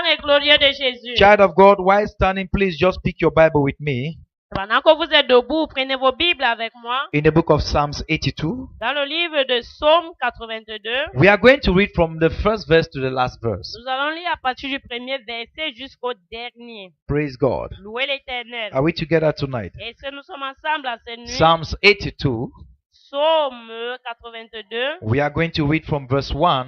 gloire et glorieux de Jésus. Child of God, while standing, please just pick your Bible with me Pendant que vous êtes debout, prenez vos Bibles avec moi. in the book of Psalms 82. Dans le livre de Psaume 82, We are going to read from the first verse to the last verse. nous allons lire à partir du premier verset jusqu'au dernier. Praise God. Louez l'Éternel. Are we together tonight? Est-ce que nous sommes ensemble à cette nuit? Psalms 82. Psaume 82. We are going to read from verse 1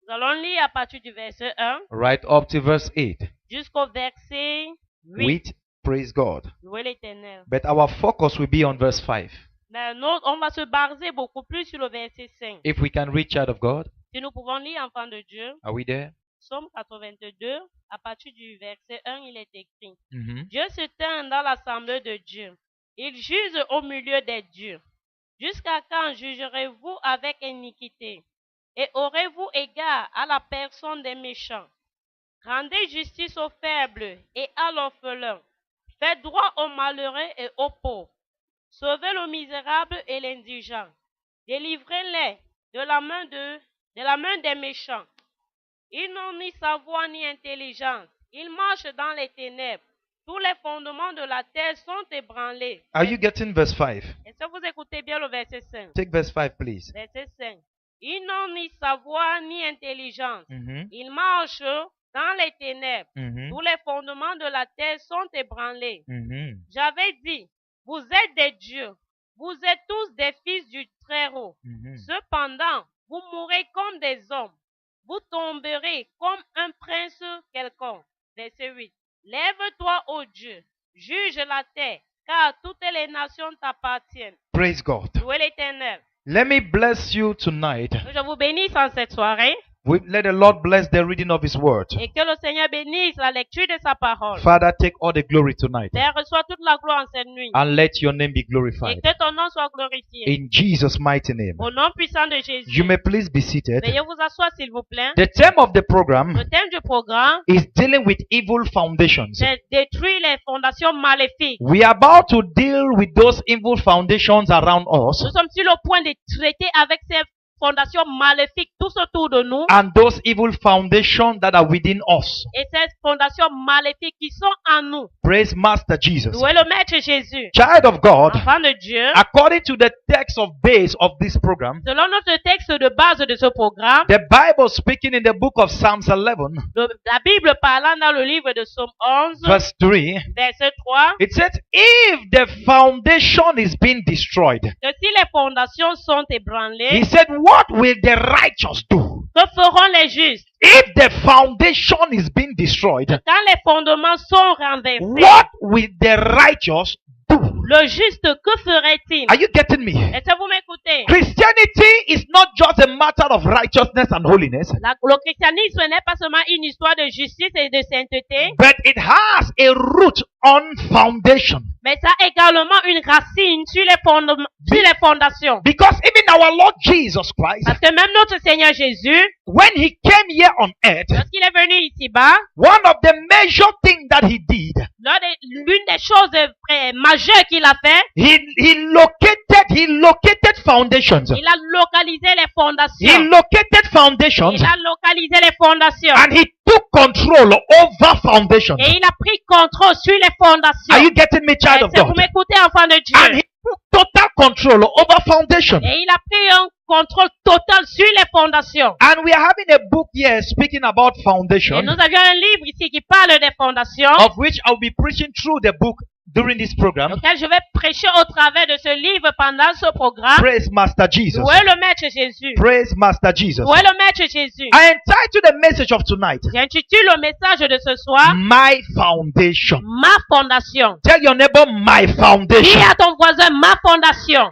Nous allons lire à partir du verset 1 right up to verse 8. jusqu'au verset 8. With praise God. Louez l'Éternel. But our focus will be on verse 5. Mais on va se baser beaucoup plus sur le verset 5. If we can read, child of God. Si nous pouvons lire, enfants de Dieu, Are we there? Psaume 82, à partir du verset 1, il est écrit. Mhm. Dieu se tint dans l'assemblée de Dieu. Il juge au milieu des dieux. Jusqu'à quand jugerez-vous avec iniquité? Et aurez-vous égard à la personne des méchants? Rendez justice aux faibles et à l'orphelin. Faites droit aux malheureux et aux pauvres. Sauvez le misérable et l'indigent. Délivrez-les de la main des méchants. Ils n'ont ni savoir ni intelligence. Ils marchent dans les ténèbres. Tous les fondements de la terre sont ébranlés. Are you getting verse 5? Est-ce que vous écoutez bien le verset 5? Take verse 5, please. Verset 5. Ils n'ont ni savoir ni intelligence. Mhm. Ils marchent dans les ténèbres. Mhm. Tous les fondements de la terre sont ébranlés. Mhm. J'avais dit, vous êtes des dieux. Vous êtes tous des fils du Très-Haut. Mhm. Cependant, vous mourrez comme des hommes. Vous tomberez comme un prince quelconque. Verset 8. Lève-toi, ô Dieu, juge la terre, car toutes les nations t'appartiennent. Praise God. Louez l'Éternel. Let me bless you tonight. Que je vous bénisse en cette soirée Let the Lord bless the reading of His word. et que le Seigneur bénisse la lecture de sa parole. Father, take all the glory tonight Père, reçois toute la gloire en cette nuit and let your name be et glorified. que ton nom soit glorifié. In Jesus' mighty name. Au nom puissant de Jésus. You may please be seated. Veuillez vous asseoir, s'il vous plaît. The theme of the program Le thème du programme, is dealing with evil foundations. c'est détruire les fondations maléfiques. We are about to deal with those evil foundations around us Nous sommes sur le point de traiter avec ces fondations maléfiques tous autour de nous and those evil foundations that are within us. et ces fondations maléfiques qui sont en nous. Praise Master Jesus. Louez le Maître Jésus. Child of God, Enfant de Dieu, according to the text of base of this program, selon notre texte de base de ce programme, the Bible speaking in the book of Psalms 11, la Bible parlant dans le livre de Psaume 11, verse 3, verset 3, it says, if the foundation is being destroyed, que si les fondations sont ébranlées, he said, what will the righteous do? que feront les justes? If the foundation is being destroyed, Quand les fondements sont renversés, what will the righteous do? le juste, que ferait-il? Are you getting me? Est-ce que vous m'écoutez? Christianity is not just a matter of righteousness and holiness, Le christianisme n'est pas seulement une histoire de justice et de sainteté, but it has a root on foundation. mais ça a également une racine sur les fondations. Because even our Lord Jesus Christ, Parce que même notre Seigneur Jésus, when he came here on earth, lorsqu'il est venu ici-bas, one of the major things that he did, l'une des choses majeures qu'il a fait, he located foundations. il a localisé les He fondations. located foundations Il a localisé les fondations. and he took control over foundations. Et il a pris contrôle sur les fondations. Are you getting me, child of Est-ce que vous God? m'écoutez, enfant de And Dieu? he took total control over foundations. Et il a pris un contrôle total sur les fondations. And we are having a book here speaking about Et foundation, nous avions un livre ici qui parle des fondations, of which I'll be preaching through the book during this program. auquel je vais prêcher au travers de ce livre pendant ce programme. Praise Master Jesus. Louez le Maître Jésus. Praise Master Jesus. Louez le Maître Jésus. I entitled the message of tonight, J'intitule le message de ce soir, My Foundation. Ma fondation. Tell your neighbor, my Dis foundation. à ton voisin, ma fondation.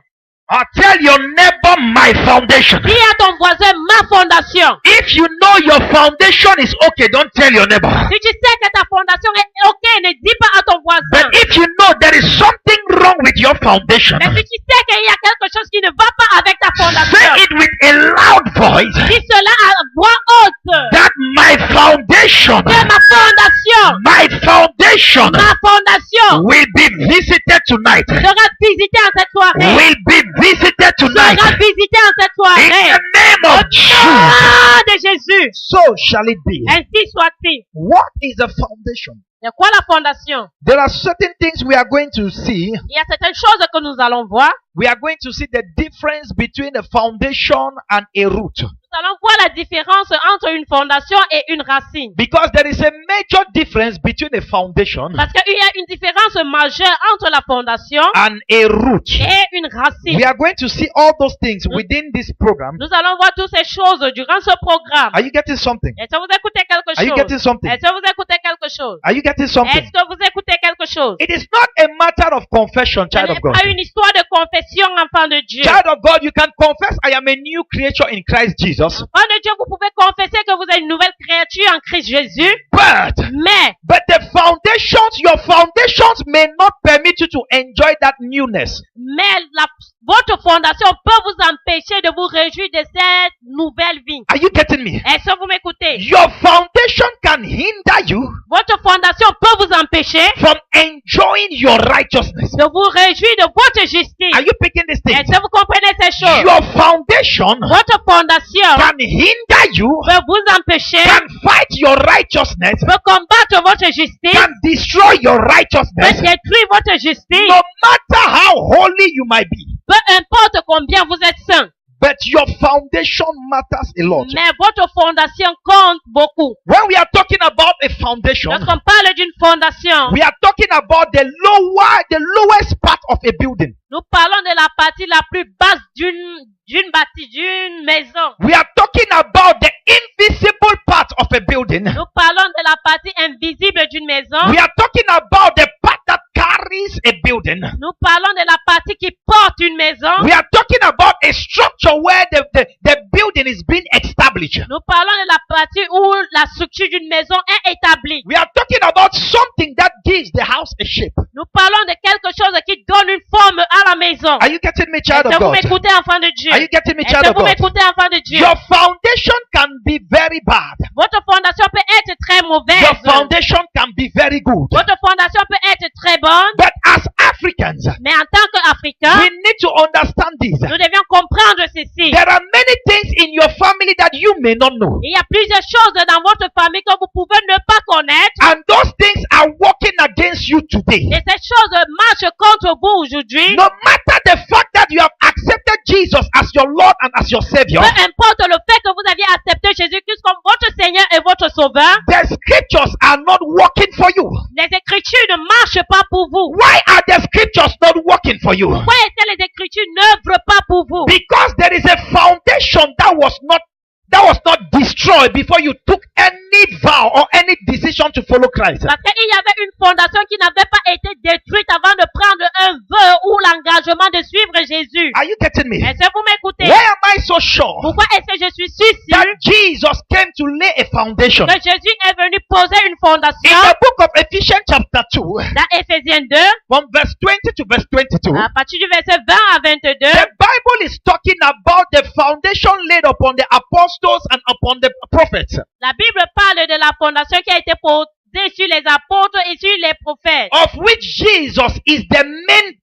Tell your neighbor, my foundation. Dis à ton voisin, ma fondation. If you know your foundation is okay, don't tell your neighbor. Si tu sais que ta fondation est ok, ne dis pas à ton voisin. But if you know there is something wrong with your foundation, Mais si tu sais qu'il y a quelque chose qui ne va pas avec ta fondation, say it with a loud voice dis cela à voix haute. that my foundation Que ma fondation fondation, My foundation ma fondation will be visited tonight. sera visitée en cette soirée. Will be visited tonight. Sera visitée en cette In soirée. the name of Jesus. Nom de Jésus. So shall it be. Ainsi soit-il. What is a foundation? C'est quoi la fondation? There are certain things we are going to see. Il y a certaines choses que nous allons voir. We are going to see the difference between a foundation and a root. Nous allons voir la différence entre une fondation et une racine. Because there is a major difference between a foundation Parce qu'il y a une différence majeure entre la fondation and a root. et une racine. We are going to see all those things within this program. Nous allons voir toutes ces choses durant ce programme. Are you getting something? Est-ce que vous écoutez quelque Are you getting chose? something? Est-ce que vous écoutez quelque chose? Are you getting something? Est-ce que vous écoutez quelque chose? It is not a matter of confession, Ce child n'est of God. pas une histoire de confession, enfant de Dieu. Child of God, you can confess, I am a new creature in Christ Jesus. Enfant de Dieu, vous pouvez confesser que vous êtes une nouvelle créature en Christ Jésus. Mais But the foundations, your foundations may not permit you to enjoy that newness. votre fondation peut vous empêcher de vous réjouir de cette nouvelle vie. Are you getting me? Est-ce que vous m'écoutez? Your foundation can hinder you Votre fondation peut vous empêcher from enjoying your righteousness. de vous réjouir de votre justice. Are you picking this thing? Est-ce que vous comprenez ces choses? Your foundation Votre fondation can hinder you, peut vous empêcher, can fight your righteousness, peut combattre votre justice, can destroy your peut righteousness, détruire votre justice, no matter how holy you might be. peu importe combien vous êtes saint. But your foundation matters a lot. Mais votre fondation compte beaucoup. When we are talking about a foundation, Lorsqu'on parle d'une fondation, we are talking about the lowest part of a building. nous parlons de la partie la plus basse d'une maison. We are talking about the invisible part of a building. Nous parlons de la partie invisible d'une maison. We are talking about the part that carries a building. Nous parlons de la partie qui porte une maison. We are talking about a structure where the building is being established. Nous parlons de la partie où la structure d'une maison est établie. We are talking about something that gives the house a shape. Nous parlons de quelque chose qui donne une forme à la maison. Are you getting me, child Est-ce of que vous God? m'écoutez, enfant de Dieu? Are you getting me, Est-ce child que of vous God? m'écoutez, enfant de Dieu? Your foundation can be very bad. Votre fondation peut être très Your mauvaise. foundation can be very good. Votre fondation peut être très bonne. But as Africans, Mais en tant qu'Africains, we need to understand this. nous devions comprendre ceci. There are many things in your family that you may not know. Il y a plusieurs choses dans votre famille que vous pouvez ne pas connaître. And those things are working against you today. Et ces choses marchent contre vous aujourd'hui. No matter the fact that you have accepted Jesus as your Lord and as your Savior, Peu importe le fait que vous aviez accepté Jésus-Christ comme votre Seigneur et votre Sauveur, the scriptures are not working for you. les Écritures ne marchent pas pour vous. Why are the scriptures not working for you? Pourquoi est-ce que les Écritures n'œuvrent pas pour vous? Because there is a foundation that was not destroyed before you took any vow or any decision to follow Christ. Parce qu'il y avait une fondation qui n'avait pas été détruite avant de prendre un vœu ou l'engagement de suivre Jésus. Are you getting me? Est-ce que vous m'écoutez? Why am I so sure Pourquoi est-ce que je suis sûr that Jesus came to lay a foundation? que Jésus est venu poser une In fondation the book of Ephesians chapter 2, dans Éphésiens 2, from verse 20 to verse 22, à partir du verset 20 à 22, the Bible is talking about the foundation laid upon the apostles and upon the prophets, la Bible parle de la fondation qui a été posée sur les apôtres et sur les prophètes, of which Jesus is the main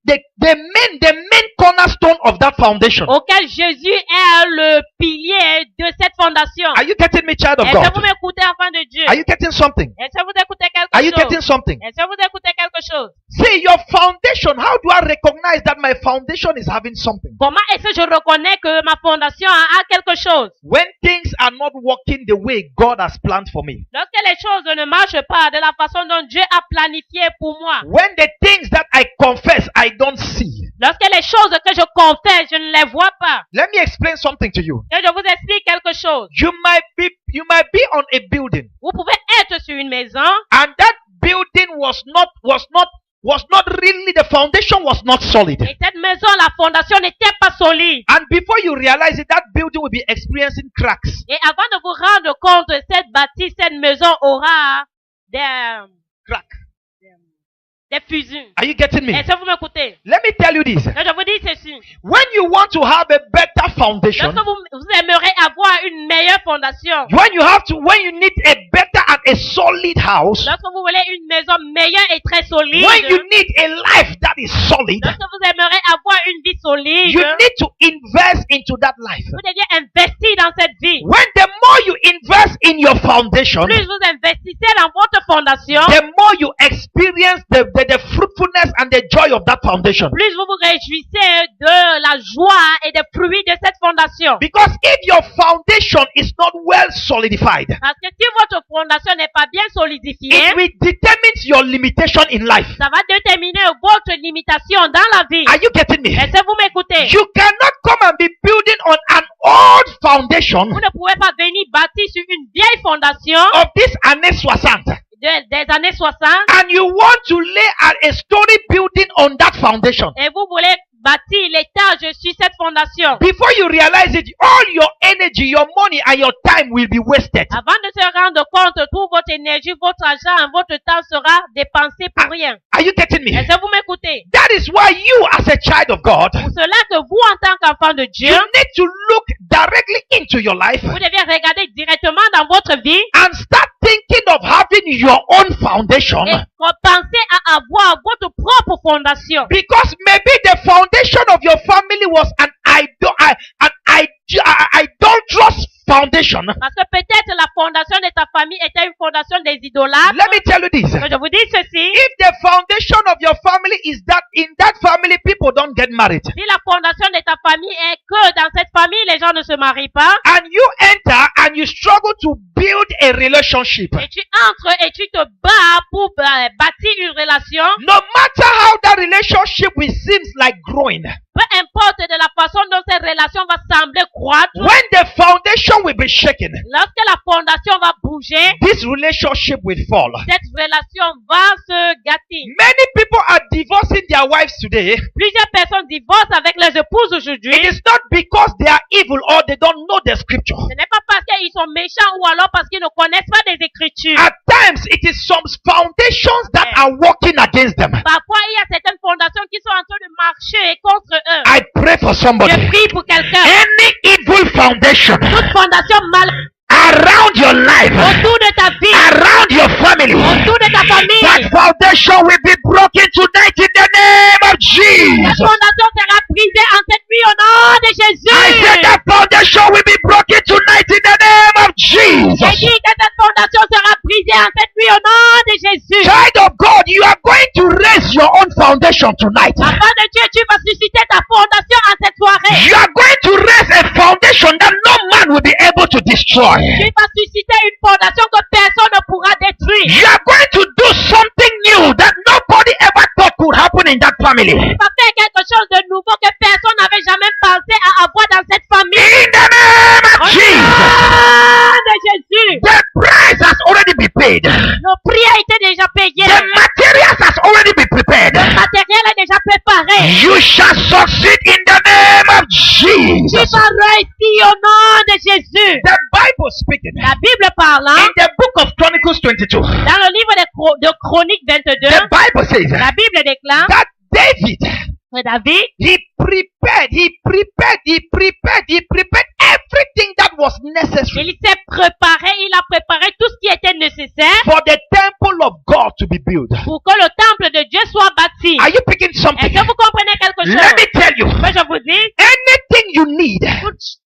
cornerstone of that foundation. auquel Jésus est le pilier de cette fondation. Are you getting me, child of Est-ce que God? vous m'écoutez, enfant de Dieu? Are you getting something? Est-ce que vous écoutez Are you quelque getting chose? something? Est-ce que vous écoutez quelque chose? See, your foundation, how do I recognize that my foundation is having something? Comment est-ce que je reconnais que ma fondation a quelque chose? When things are not working the way God has planned for me. Lorsque les choses ne marchent pas de la façon dont Dieu a planifié pour moi. When the things that I confess, I don't see. Lorsque les choses que je confesse, je ne les vois pas. Let me explain something to you. Que je vous explique quelque chose. You might be on a building, Vous pouvez être sur une maison and that building was not really, the foundation was not solid. et cette maison, la fondation n'était pas solide. And before you realize it, that building will be experiencing cracks. Et avant de vous rendre compte, cette bâtisse, cette maison aura des Crack. des fusions. Are you getting me? Est-ce que vous m'écoutez? Let me tell you this. Donc, je vous dis ceci. When you want to have a better foundation, Lorsque vous aimeriez avoir une meilleure fondation, when you need a better and a solid house, lorsque vous voulez une maison meilleure et très solide, when you need a life that is solid, lorsque vous aimeriez avoir une vie solide, you need to invest into that life. vous devez investir dans cette vie. When the more you invest in your foundation, Plus vous investissez dans votre fondation, the more you experience the fruitfulness and the joy of that foundation. plus vous vous réjouissez de la joie et des fruits de cette fondation. Because if your foundation is not well solidified, Parce que si votre fondation n'est pas bien solidifiée, it will determine your limitation in life. ça va déterminer votre limitation dans la vie. Are you getting me? Est-ce que vous m'écoutez? You cannot come and be building on an old foundation Vous ne pouvez pas venir bâtir sur une vieille fondation of this années 60 des années 60 and you want to lay a story building on that foundation. et vous voulez bâtir l'étage sur cette fondation. Before you realize it, all your energy, your money and your time will be wasted. Avant de se rendre compte, toute votre énergie, votre argent, votre temps sera dépensé pour rien. Are you getting me? Est-ce que vous m'écoutez? That is why you as a child of God, Pour cela que vous, en tant qu'enfant de Dieu, you need to look directly into your life vous devez regarder directement dans votre vie and start thinking of having your own foundation. et penser à avoir votre propre fondation. Because maybe the foundation of your family was an idolatrous foundation. Parce que peut-être la fondation de ta famille était une fondation des idolâtres. Let me tell you this. Je vous dis ceci. If the foundation of your family is that in that family people don't get married, Si la fondation de ta famille est que dans cette famille, les gens ne se marient pas, and you enter and you struggle to build a relationship, et tu entres et tu te bats pour bâtir une relation, no matter how that relationship will seems like growing, peu importe de la façon dont cette relation va sembler croître, when the foundation will be shaken, lorsque la fondation va bouger, this relationship will fall. cette relation va se gâter. Many people are divorcing their wives today. Plusieurs personnes divorcent avec leurs épouses aujourd'hui. It is not because they are evil or they don't know the scripture. Ce n'est pas parce qu'ils sont méchants ou alors parce qu'ils ne connaissent pas des écritures. At times, it is some foundations that are working against them. Parfois, il y a certaines fondations qui sont en train de marcher contre eux. I pray for somebody. Je prie pour quelqu'un. Any evil foundation Toute fondation mal around your life, autour de ta vie, around your family, autour de ta famille, that foundation will be broken tonight in the name of cette Jesus. fondation sera brisée en cette nuit au nom de I said Jésus. that foundation will be broken tonight in the name of J'ai Jesus. dit que cette fondation sera brisée en cette nuit au nom de Jésus. Child of God, you are going to raise your own foundation tonight. Enfant de Dieu, tu vas susciter ta fondation en cette soirée. You are going to raise a foundation that no man will be able to destroy. Tu vas susciter une fondation que personne ne pourra détruire. You are going to do something new that nobody ever thought could happen in that family. Tu vas faire quelque chose de nouveau que personne n'avait jamais pensé à avoir dans cette famille. In the name of Au Jesus. nom de Jésus. The price has already been paid. Le prix a été déjà payé. The materials has already been prepared. Le matériel est déjà préparé. You shall succeed in the name of Tu Jesus. vas réussir au nom de Jésus. The Bible speaking La Bible parlant, in the book of Chronicles 22. dans le livre de Chroniques 22, The Bible says la Bible déclare that David, que David, he prepared everything that was necessary il s'est préparé, il a préparé tout ce qui était nécessaire for the temple of God to be built. pour que le temple de Dieu soit bâti. Are you picking something? Est-ce que vous comprenez quelque chose? Let me tell you, Mais je vous dis, anything you need,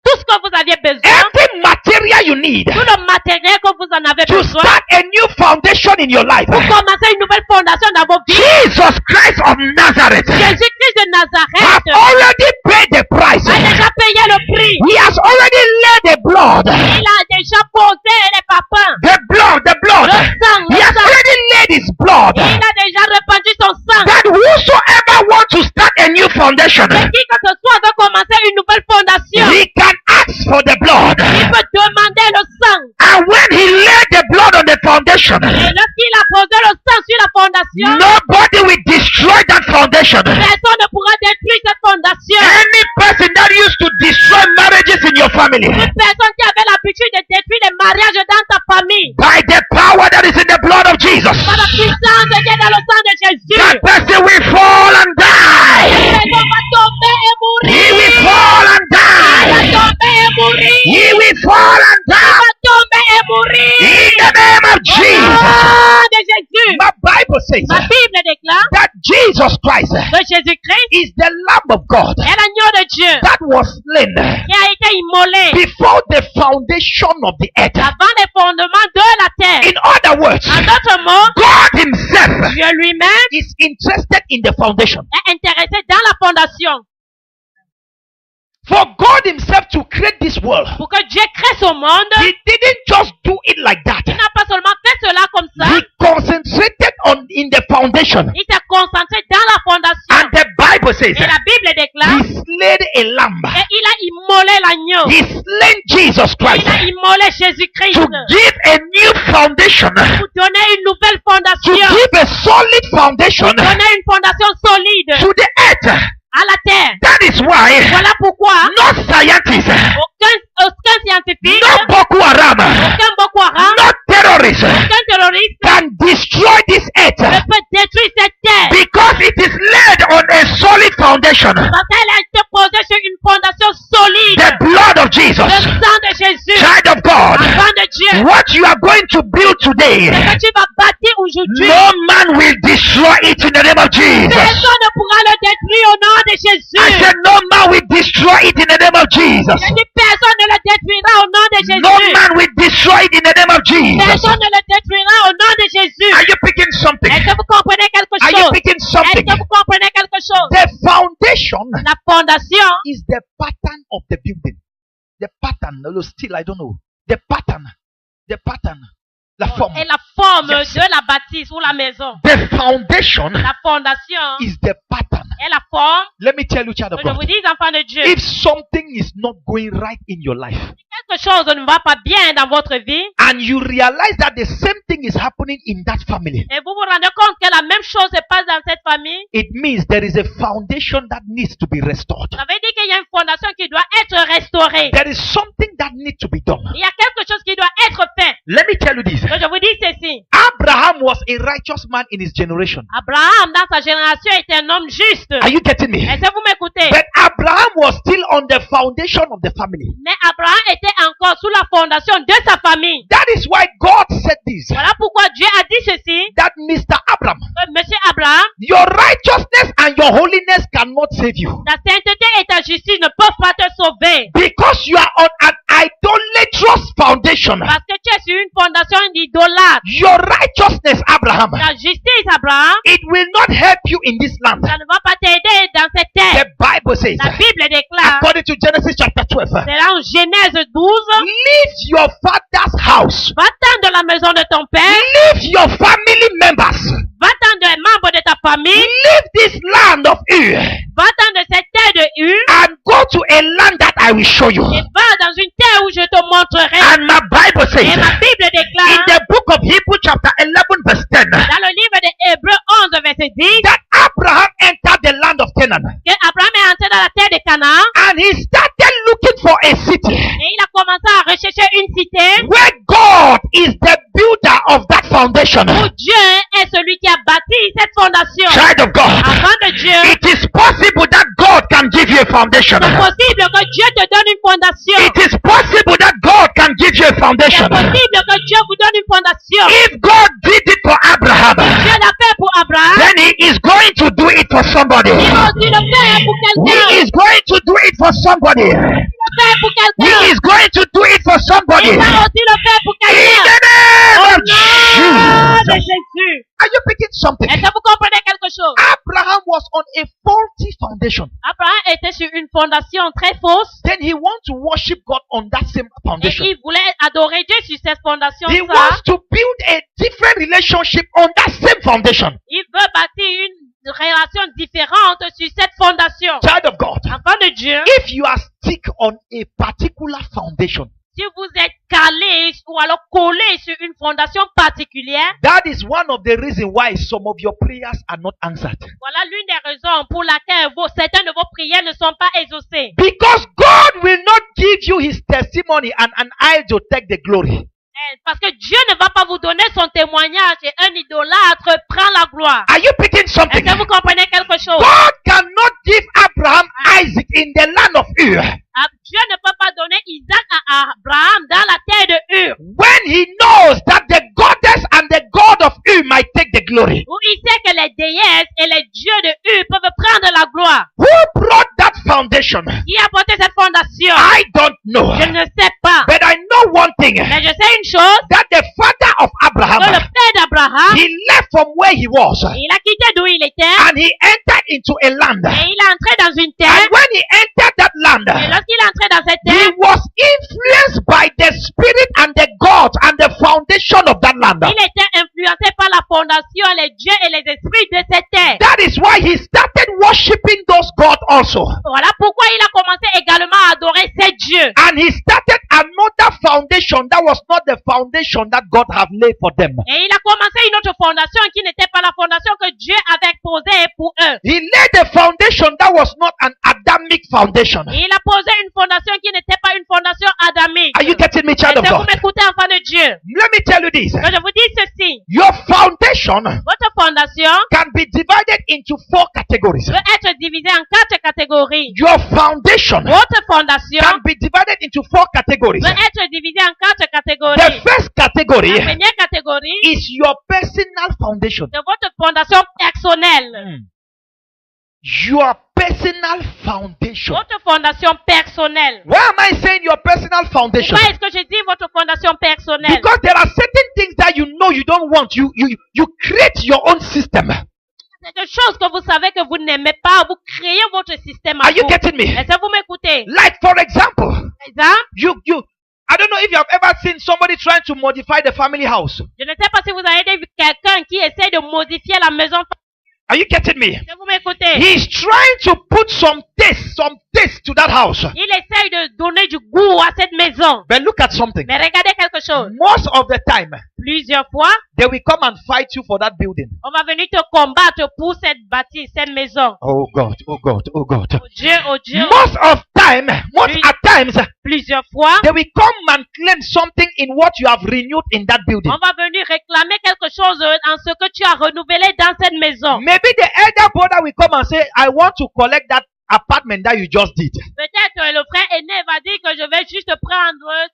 tout ce que vous aviez besoin, every material you need tout le matériel que vous en avez to besoin, start a new foundation in your life, pour commencer une nouvelle fondation dans vos vies, Jesus Christ of Nazareth Jésus-Christ de have Nazareth already paid the price. a déjà payé le prix. He has already laid the blood. Il a déjà posé les papins, The blood. le sang, He has already laid his blood. Il a déjà répandu son sang. That whosoever wants to start a new foundation, Et qui que ce soit veut commencer une nouvelle fondation, he can ask for the blood. il peut demander le sang. And when he laid the blood on the foundation, Et lorsqu'il a posé le sang sur la fondation, nobody will destroy that foundation. personne ne pourra détruire cette fondation. Any person that used to destroy marriages in your family, Toute personne qui avait l'habitude de détruire les mariages dans ta famille, by the power that is in the blood of Jesus, par la puissance de Dieu dans le sang de Jésus, that will fall and die. maison va tomber et mourir. He will fall and Il va die. tomber et mourir. He will fall and Il die. va tomber et mourir. In the name of Au Jesus. nom de Jésus. My Bible says Ma Bible déclare that Jesus Christ que Jésus-Christ is the Lamb of God est l'agneau de Dieu that was slain qui a été immolé before the foundation of the earth. avant les fondements de la terre. In other words, En d'autres mots, God himself Dieu lui-même is interested in the foundation. est intéressé dans la fondation. For God himself to create this world, Pour que Dieu crée ce monde, he didn't just do it like that. il n'a pas seulement fait cela comme ça, He concentrated on in the foundation. il s'est concentré dans la fondation. And the Bible says Et la Bible déclare, he slayed a lamb. et il a immolé l'agneau. He slain Jesus Christ Il a immolé Jésus-Christ to give a new foundation, pour donner une nouvelle to fondation, give a solid foundation pour donner une fondation solide to the earth. à la terre. That is why Voilà pourquoi no scientist, aucun scientifique, no Boko Haram, aucun Boko Haram, no terrorist aucun terroriste can destroy this ne earth peut détruire cette terre. because it is laid on a solid foundation. Parce qu'elle a été posée sur une fondation solide. The blood of Le Jesus, sang de Jésus, child of God. enfant de Dieu. What you are going to build Ce today, que tu vas bâtir aujourd'hui, no man will destroy it in the name of Jesus. personne ne pourra le détruire au nom de I Jésus. said no man will destroy it in the name of Jesus. Je dis personne ne le détruira au nom de No Jésus. man will destroy it in the name of Jesus. Personne ne le détruira au nom de Jésus. Are you picking something? Est-ce que vous comprenez quelque Are you chose? picking Est-ce something? que vous comprenez quelque chose? The foundation La fondation is the pattern of the building. The pattern, no, still I don't know. The pattern, la forme. est la forme Yes. de la bâtisse ou la maison. The foundation La fondation is the pattern. est la forme. Let me tell you, child of Que je vous God, dis, enfants de Dieu, if something is not going right in your life, quelque chose ne va pas bien dans votre vie, and you realize that the same thing is happening in that family, et vous vous rendez compte que la même chose se passe dans cette famille, it means there is a foundation that needs to be restored. ça veut dire qu'il y a une fondation qui doit être restaurée. There is something that needs to be done. Il y a quelque chose qui doit être fait. Let me tell you this. Donc je vous dis ceci. Abraham was a righteous man in his generation. Abraham, dans sa génération, était un homme juste. Are you getting me? Est-ce que vous m'écoutez? But Abraham was still on the foundation of the family. Mais Abraham était encore sous la fondation de sa famille. That is why God said this. Voilà pourquoi Dieu a dit ceci. That Mr. Abraham, Monsieur Abraham, your righteousness and your holiness cannot save you. ta sainteté et ta justice ne peuvent pas te sauver. Because you are on an idolatrous foundation. Parce que tu es sur une fondation d'idolâtre. Your righteousness, Abraham, Ta justice, Abraham, it will not help you in this land. ça ne va pas t'aider dans cette The terre. Bible says, La Bible déclare, according to Genesis chapter 12, c'est là en Genèse 12, leave your father's house, va-t'en de la maison de ton père, leave your family members, va-t'en des membres de ta famille, leave this land of Ur, va-t'en de cette terre de Ur, and go to a land that I will show you. et va dans une terre où je te montrerai. And my Bible Et says, ma Bible in déclare, the book of Hebrew chapter 11 verse 10, dans le livre de Hébreux 11, verset 10, that Abraham entered the land of Canaan, que Abraham est entré dans la terre de Canaan, and he started looking for a city et il a commencé à rechercher une cité where God is the builder of that foundation. où Dieu est celui qui a bâti cette fondation. Child of God, Enfant de Dieu, it is possible that God can give you a foundation. c'est possible que Dieu te donne une fondation. It is possible that God can give you a C'est foundation. possible que Dieu vous donne une fondation. If God did it for Abraham, Dieu l'a fait pour Abraham. then he is going to do it for somebody. Il va aussi le faire pour quelqu'un. He is going to do it for somebody. Il va le faire pour He quelqu'un. is going to do it for somebody. Il va aussi le faire pour In quelqu'un. the name Au of nom de Jesus. Jésus. Are you picking something? Est-ce que vous comprenez quelque chose? Abraham was on a faulty foundation. Abraham était sur une fondation très fausse. Then he wants to worship God on that same Et foundation. il voulait adorer Dieu sur cette fondation. He wants to build a different relationship on that same foundation. Il veut bâtir une relation différente sur cette fondation. Child of God, Enfant de Dieu, if you are stick on a particular foundation, si vous êtes calé ou alors collé sur une fondation particulière, that is one of the reasons why some of your prayers are not answered. voilà l'une des raisons pour laquelle certaines de vos prières ne sont pas exaucées. Because God will not give you his testimony and an eye to take the glory. Parce que Dieu ne va pas vous donner son témoignage et un idolâtre prend la gloire. Are you picking something? Est-ce que vous comprenez quelque chose? God cannot give Abraham Isaac in the land of Ur Dieu ne peut pas donner Isaac à Abraham dans la terre de Ur. when he knows that the goddess and the God of Ur might take the glory. Où il sait que les déesses et les dieux de Ur peuvent prendre la gloire. Who brought that foundation? Qui a porté cette fondation? I don't know. Je ne sais pas. But I know one thing, Mais je sais une chose, that the father of que le Abraham, père d'Abraham, he left from where he was il a quitté d'où il était and he entered into a land. et il est entré dans une terre. And when he entered that land, Et lorsqu'il est entré dans cette he terre, was influenced by the spirit and the God and the foundation of that land. il était influencé par la fondation, les dieux et les esprits de cette terre. That is why he started worshiping those gods also. Voilà pourquoi il a commencé également à adorer ces dieux. And he started another foundation that was not the foundation that God had laid for them. Et il a commencé une autre fondation qui n'était pas la fondation que Dieu avait posée pour eux. He laid a foundation that was not an Adamic foundation. Et il a posé une fondation qui n'était pas une fondation adamique. Are you getting me, child of Est-ce que vous God? m'écoutez, enfant de Dieu? Let me tell you this. Que je vous dis ceci. Your foundation Votre fondation can be divided into 4 categories. peut être divisée en 4 catégories. Your foundation Votre fondation can be divided into 4 categories. peut être divisée en 4 The catégories. first category La première catégorie, is your personal foundation. c'est votre fondation personnelle. Your personal foundation. Votre fondation personnelle. Why am I saying your personal foundation? Pourquoi est-ce que je dis votre fondation personnelle? Because there are certain things that you know you don't want. You create your own system. C'est des choses que vous savez que vous n'aimez pas. Vous créez votre système à Are you vous. getting me? Est-ce que vous m'écoutez? Like for example, Par exemple, I don't know if you have ever seen somebody trying to modify the family house. je ne sais pas si vous avez vu quelqu'un qui essaie de modifier la maison. Are you getting me? Est-ce que vous m'écoutez? He's trying to put some taste to that house. Il essaye de donner du goût à cette maison. But look at something. Mais regardez quelque chose. Most of the time, Plusieurs fois, they will come and fight you for that building. on va venir te combattre pour cette bâtisse, cette maison. Oh God, oh God, oh God. Oh Dieu, oh Dieu. Most at times, Plusieurs fois, they will come and claim something in what you have renewed in that building. on va venir réclamer quelque chose en ce que tu as renouvelé dans cette maison. Maybe the elder brother will come and say, I want to collect that apartment that you just did. Peut-être le frère aîné va dire que je vais juste prendre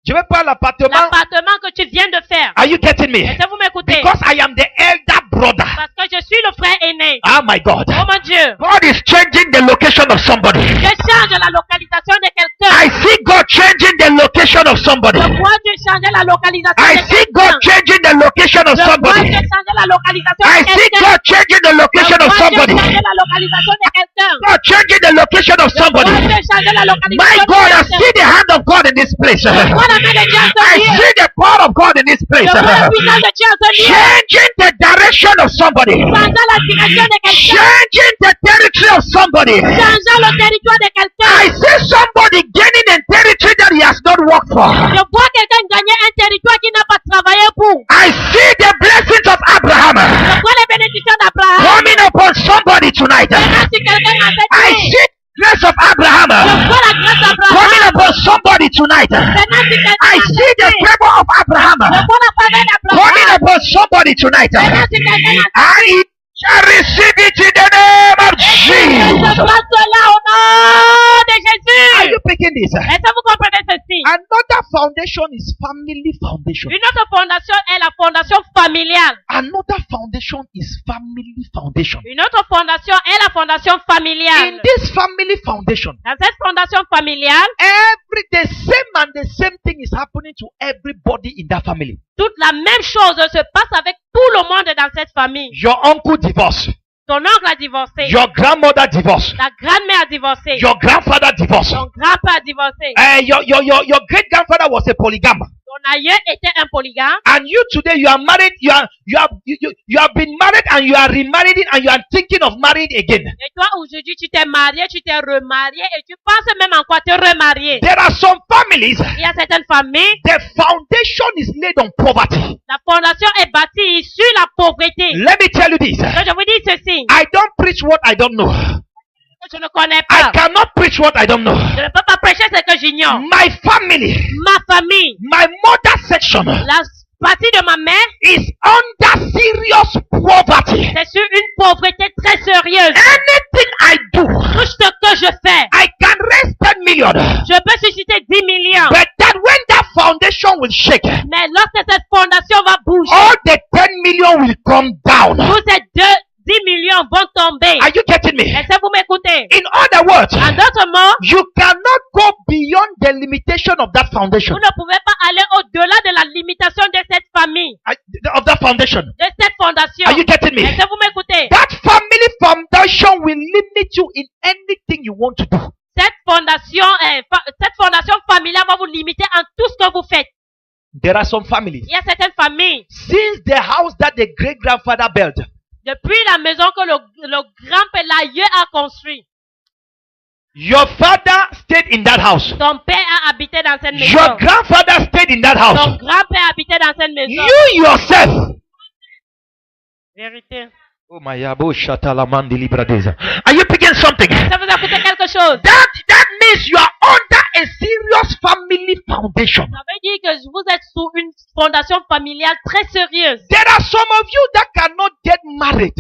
Je vais prendre l'appartement. l'appartement que tu viens de faire. Are you getting me? Est-ce que vous m'écoutez? Because I am the elder brother. Parce que je suis le frère aîné. Oh my God. Oh mon Dieu. God is changing the location of somebody. Je change la localisation de quelqu'un. I see God changing the location of somebody. Je vois Dieu changer la localisation I de see God quelqu'un. changing the location of Je vois somebody. Dieu changer la localisation I de see quelqu'un. God changing the Je location of vois Dieu somebody. changer la localisation de quelqu'un. God changing the location of Je vois somebody. Dieu changer la localisation My de God, I quelqu'un. see the hand of God in this place. Je vois la main de Dieu en ce I lieu. see the power of God in this place. Je vois la puissance de Dieu en ce lieu. Changing the direction of somebody. Changeant la direction de quelqu'un. Changing the territory of somebody. Changeant le territoire de quelqu'un. I see somebody gaining a territory that he has not worked for. Je vois quelqu'un gagner un territoire qu'il n'a pas travaillé pour. I see the blessings of Abraham Je vois les bénédictions d'Abraham. coming upon somebody tonight. Maintenant, si quelqu'un a fait I tout, see the grace of Abraham je vois la grâce coming d'Abraham. upon somebody tonight. Maintenant, si quelqu'un I a see the fait tout, favor of Abraham je vois la faveur coming d'Abraham. upon somebody tonight. Maintenant, si quelqu'un a And he shall receive it in the name of fait Jesus. je vois cela au nom de Are Jésus. you picking this? Est-ce que vous comprenez ceci? Another foundation is family foundation. Une autre fondation est la fondation familiale. Another foundation is family foundation. Une autre fondation est la fondation In familiale. this family foundation, Dans cette fondation familiale, the same thing is happening to everybody in that family. toute la même chose se passe avec tout le monde dans cette famille. Your uncle divorced. Ton oncle a divorcé. Your grandmother divorced. Ta grand-mère a divorcé. Your grandfather divorced. Ton grand-père a divorcé. Your great grandfather was a polygam. Ton aïeux était un polygame. And you today you are married. You have been married and you are remarried and you are thinking of marrying again. Et toi, aujourd'hui, tu t'es marié, tu t'es remarié et tu penses même encore te remarier. There are some families. Il y a certaines familles, The foundation is laid on poverty. la fondation est bâtie sur la pauvreté. Let me tell you this. Donc, je vous dis ceci. I don't preach what I don't know. Je ne connais I pas. cannot preach what I don't know. Je ne peux pas prêcher ce que j'ignore. My family, Ma famille, my mother section la partie de ma mère, is under serious poverty. c'est sur une pauvreté très sérieuse. Anything I do, Tout ce que je fais, I can raise 10 million. je peux susciter 10 millions. But that when that foundation will shake, Mais lorsque cette fondation va bouger, all the 10 million will come down. tous ces 10 millions vont tomber. Are you getting me? Est-ce que vous m'écoutez? In other words, En d'autres mots, you cannot go beyond the limitation of that foundation. vous ne pouvez pas aller au-delà de la limitation de cette famille, Of that foundation. de cette fondation. Are you getting me? Est-ce que vous m'écoutez? That family foundation will limit you in anything you want to do. Cette fondation familiale va vous limiter en tout ce que vous faites. There are some families. Il y a certaines familles, Since the house that the great grandfather built, depuis la maison que le grand-père, l'aïeux a construit, your father stayed in that house. ton père a habité dans cette maison. Your grandfather stayed in that Ton house. grand-père habitait dans cette maison. You yourself. Vérité. Oh my yabo shatalamandi libradeza. Are you picking something? Ça vous a coûté quelque chose. That means you are under a serious family foundation. Ça veut dire que vous êtes sous une fondation familiale très sérieuse. There are some of you that cannot get married.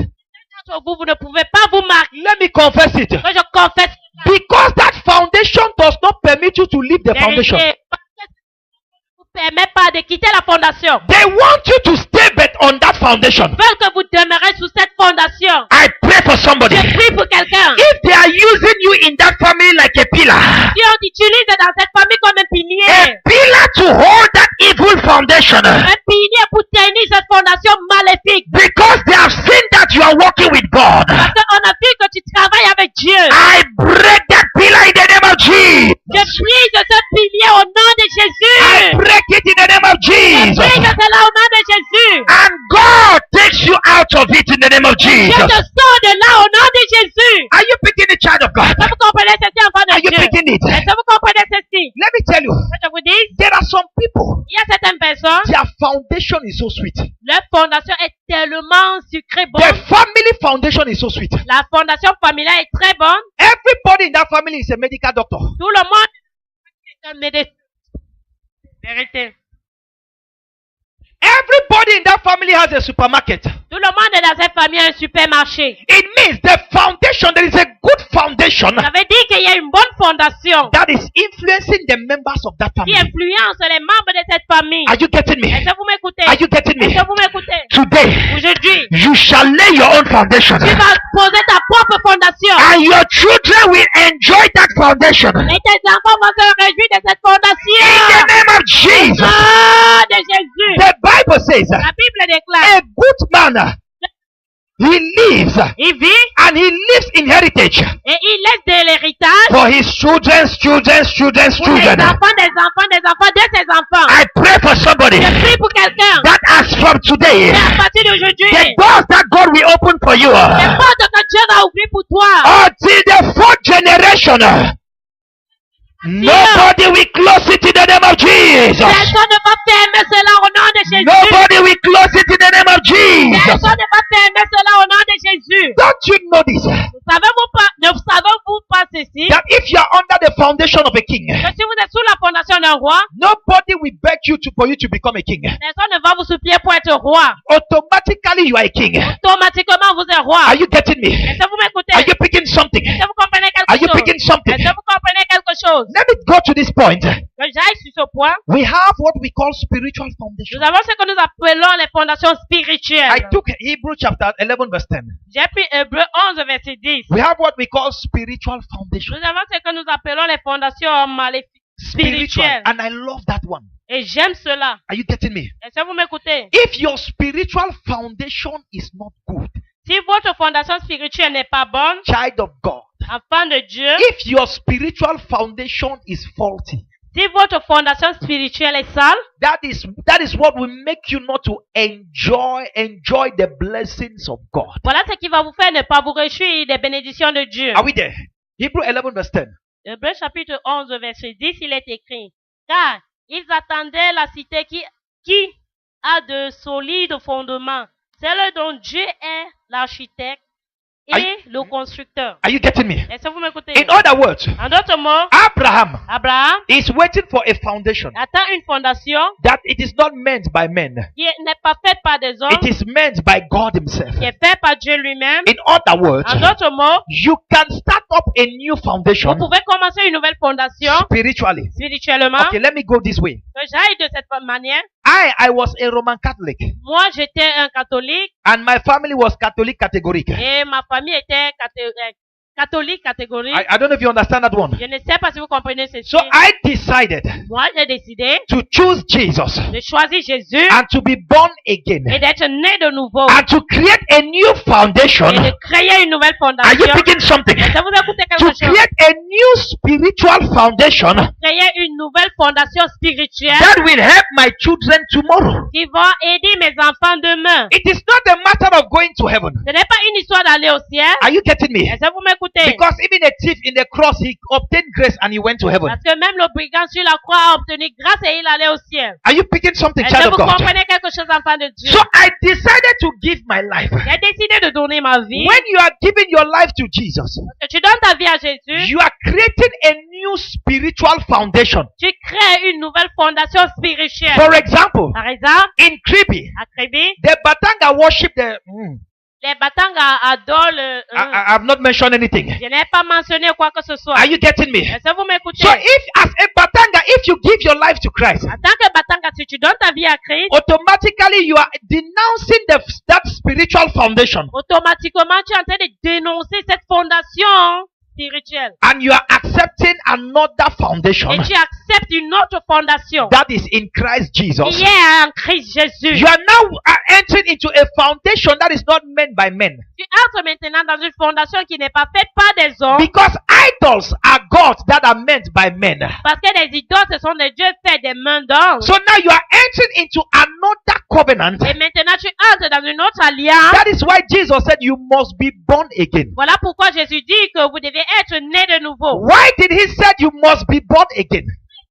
Vous ne pouvez pas vous marier. Let me confess it. Que je confesse. Because that foundation does not permit you to leave the foundation. Vérité. Vous ne permet pas de quitter la fondation. They want you to stay but on that foundation. Ils veulent que vous demeurez sous cette fondation. I pray for somebody. Je prie pour quelqu'un. If they are using you in that family like a pillar, Si on t'utilise dans cette famille comme un a pilier, pillar to hold that evil foundation, un pilier pour tenir cette fondation maléfique. because they have seen that you are working with God, Parce qu'on a vu que tu travailles avec Dieu. I break that pillar in the name of Jesus. Je prie de ce pilier au nom de I Jésus. break it in the name of Je prie de Jesus. cela au nom de Jésus. And God takes you out of it in the name of Je Jesus. te sors de là au nom de Jésus. Are you picking the child of God? Est-ce que vous comprenez ceci, enfant Are de you Dieu? picking it? Est-ce que vous comprenez ceci? Let me tell you, Je vous dis, there are some people, il y a certaines personnes, their foundation is so sweet. leur fondation est tellement sucrée bonne. Their family foundation is so sweet. La fondation familiale est très bonne. Everybody in that family is a medical doctor. Tout le monde est un médecin. Vérité. Everybody in that family has a supermarket. Tout le monde est dans cette famille un supermarché. It means the foundation, there is a good foundation Ça veut dire qu'il y a une bonne fondation that is influencing the members of that qui family. influence les membres de cette famille. Are you getting me? Est-ce que vous m'écoutez? Are you getting Est-ce me? que vous m'écoutez? Today, Aujourd'hui, you shall lay your own foundation. tu vas poser ta propre fondation. And your children will enjoy that foundation. Et tes enfants vont se réjouir de cette In the fondation. name of Jesus. Nom de Jésus. The Bible says, La Bible déclare, a good man, he lives il vit and he leaves inheritance et il laisse de l'héritage for his children's pour les children. enfants des enfants des enfants de ses enfants. I pray for somebody Je prie pour quelqu'un. that as from today, Et à partir d'aujourd'hui, the doors that God will open for you les portes que Dieu va ouvrir pour toi. until the fourth generation, nobody will close it in the name of Jesus. Personne ne va fermer cela au nom de Jésus. Nobody will close it in the name of Jesus. Personne ne va fermer cela au nom de Jésus. Don't you know this? Ne savez-vous pas ceci? That if you are under the foundation of a king, Que si vous êtes sous la fondation d'un roi, nobody will beg you for you to become a king. personne ne va vous supplier pour être roi. Automatically you are a king. Automatiquement, vous êtes roi. Are you getting me? Est-ce que vous m'écoutez? Are you picking something? Est-ce que vous comprenez Are quelque you chose? picking something? Est-ce que vous comprenez quelque chose? Let me go to this point. Que j'aille sur ce point. We have what we call spiritual foundation. Nous avons ce que nous appelons les fondations spirituelles. I took Hebrew chapter 11 verse 10. J'ai pris Hébreu 11, verset 10. We have what we call spiritual foundation. Nous avons ce que nous appelons les fondations maléfiques Spiritual. spirituelles. And I love that one. Et j'aime cela. Are you getting me? Est-ce que vous m'écoutez? If your spiritual foundation is not good, Si votre fondation spirituelle n'est pas bonne, child of God, enfant de Dieu, if your spiritual foundation is faulty, si votre fondation spirituelle est sale, that is what will make you not to enjoy the blessings of God. voilà ce qui va vous faire ne pas vous réjouir des bénédictions de Dieu. Are we there? Hebrew 11 verse 10. Hébreu chapitre 11, verset 10, il est écrit, car ils attendaient la cité qui a de solides fondements, celle dont Dieu est l'architecte. et le constructeur. Are you getting me? Est-ce que vous m'écoutez? In other words, En d'autres mots, Abraham Abraham is waiting for a foundation attend une fondation that it is not meant by men. qui n'est pas faite par des hommes, It is meant by God Himself. qui est faite par Dieu lui-même. In other words, En d'autres mots, you can start up a new vous foundation pouvez commencer une nouvelle fondation spiritually. spirituellement. Okay, let me go this way. Que j'aille de cette manière. I was a Roman Catholic, Moi, j'étais un catholique and my family was Catholic categoric. et ma famille était catholique catégorie. I don't know if you understand that one. Je ne sais pas si vous comprenez ceci. So I decided Moi, j'ai décidé to choose Jesus de choisir Jésus and to be born again et d'être né de nouveau and to create a new foundation. et de créer une nouvelle Are you fondation. picking something? Est-ce que vous écoutez To quelque chose? create a new spiritual foundation Créer une nouvelle fondation spirituelle that will help my children tomorrow. qui va aider mes enfants demain. It is not a matter of going to heaven. Ce n'est pas une histoire d'aller au ciel. Are you getting me? Est-ce que vous m'écoutez? Because even a thief in the cross, he obtained grace and he went to heaven. Parce que même le brigand sur la croix a obtenu grâce et il allait au ciel. Are you picking something, Est-ce child que of vous God? comprenez quelque chose, enfant de Dieu? So I decided to give my life. J'ai décidé de donner ma vie. When you are giving your life to Jesus, Que tu donnes ta vie à Jésus, you are creating a new spiritual foundation. tu crées une nouvelle fondation spirituelle. For example, Par exemple, in Kribi, à Kribi, the Batanga worship the. les Batanga adorent le... I have not mentioned anything. Je n'ai pas mentionné quoi que ce soit. Are you getting me? Est-ce que vous m'écoutez? So if as a Batanga, if you give your life to Christ, En tant que Batanga, si tu donnes ta vie à Christ, automatically you are denouncing that spiritual foundation automatiquement, tu es en train de dénoncer cette fondation spirituelle. and you are accepting another foundation Et tu acceptes une autre fondation that is in Christ Jesus. qui est en Christ Jésus. You are now entering into a foundation that is not meant by men, Tu entres maintenant dans une fondation qui n'est pas faite par des hommes, because idols are gods that are meant by men. parce que les idoles, ce sont des dieux faits des mains d'hommes. So now you are entering into another covenant. Et maintenant, tu entres dans une autre alliance. That is why Jesus said you must be born again. Voilà pourquoi Jésus dit que vous devez être né de nouveau. Why did he say you must be born again?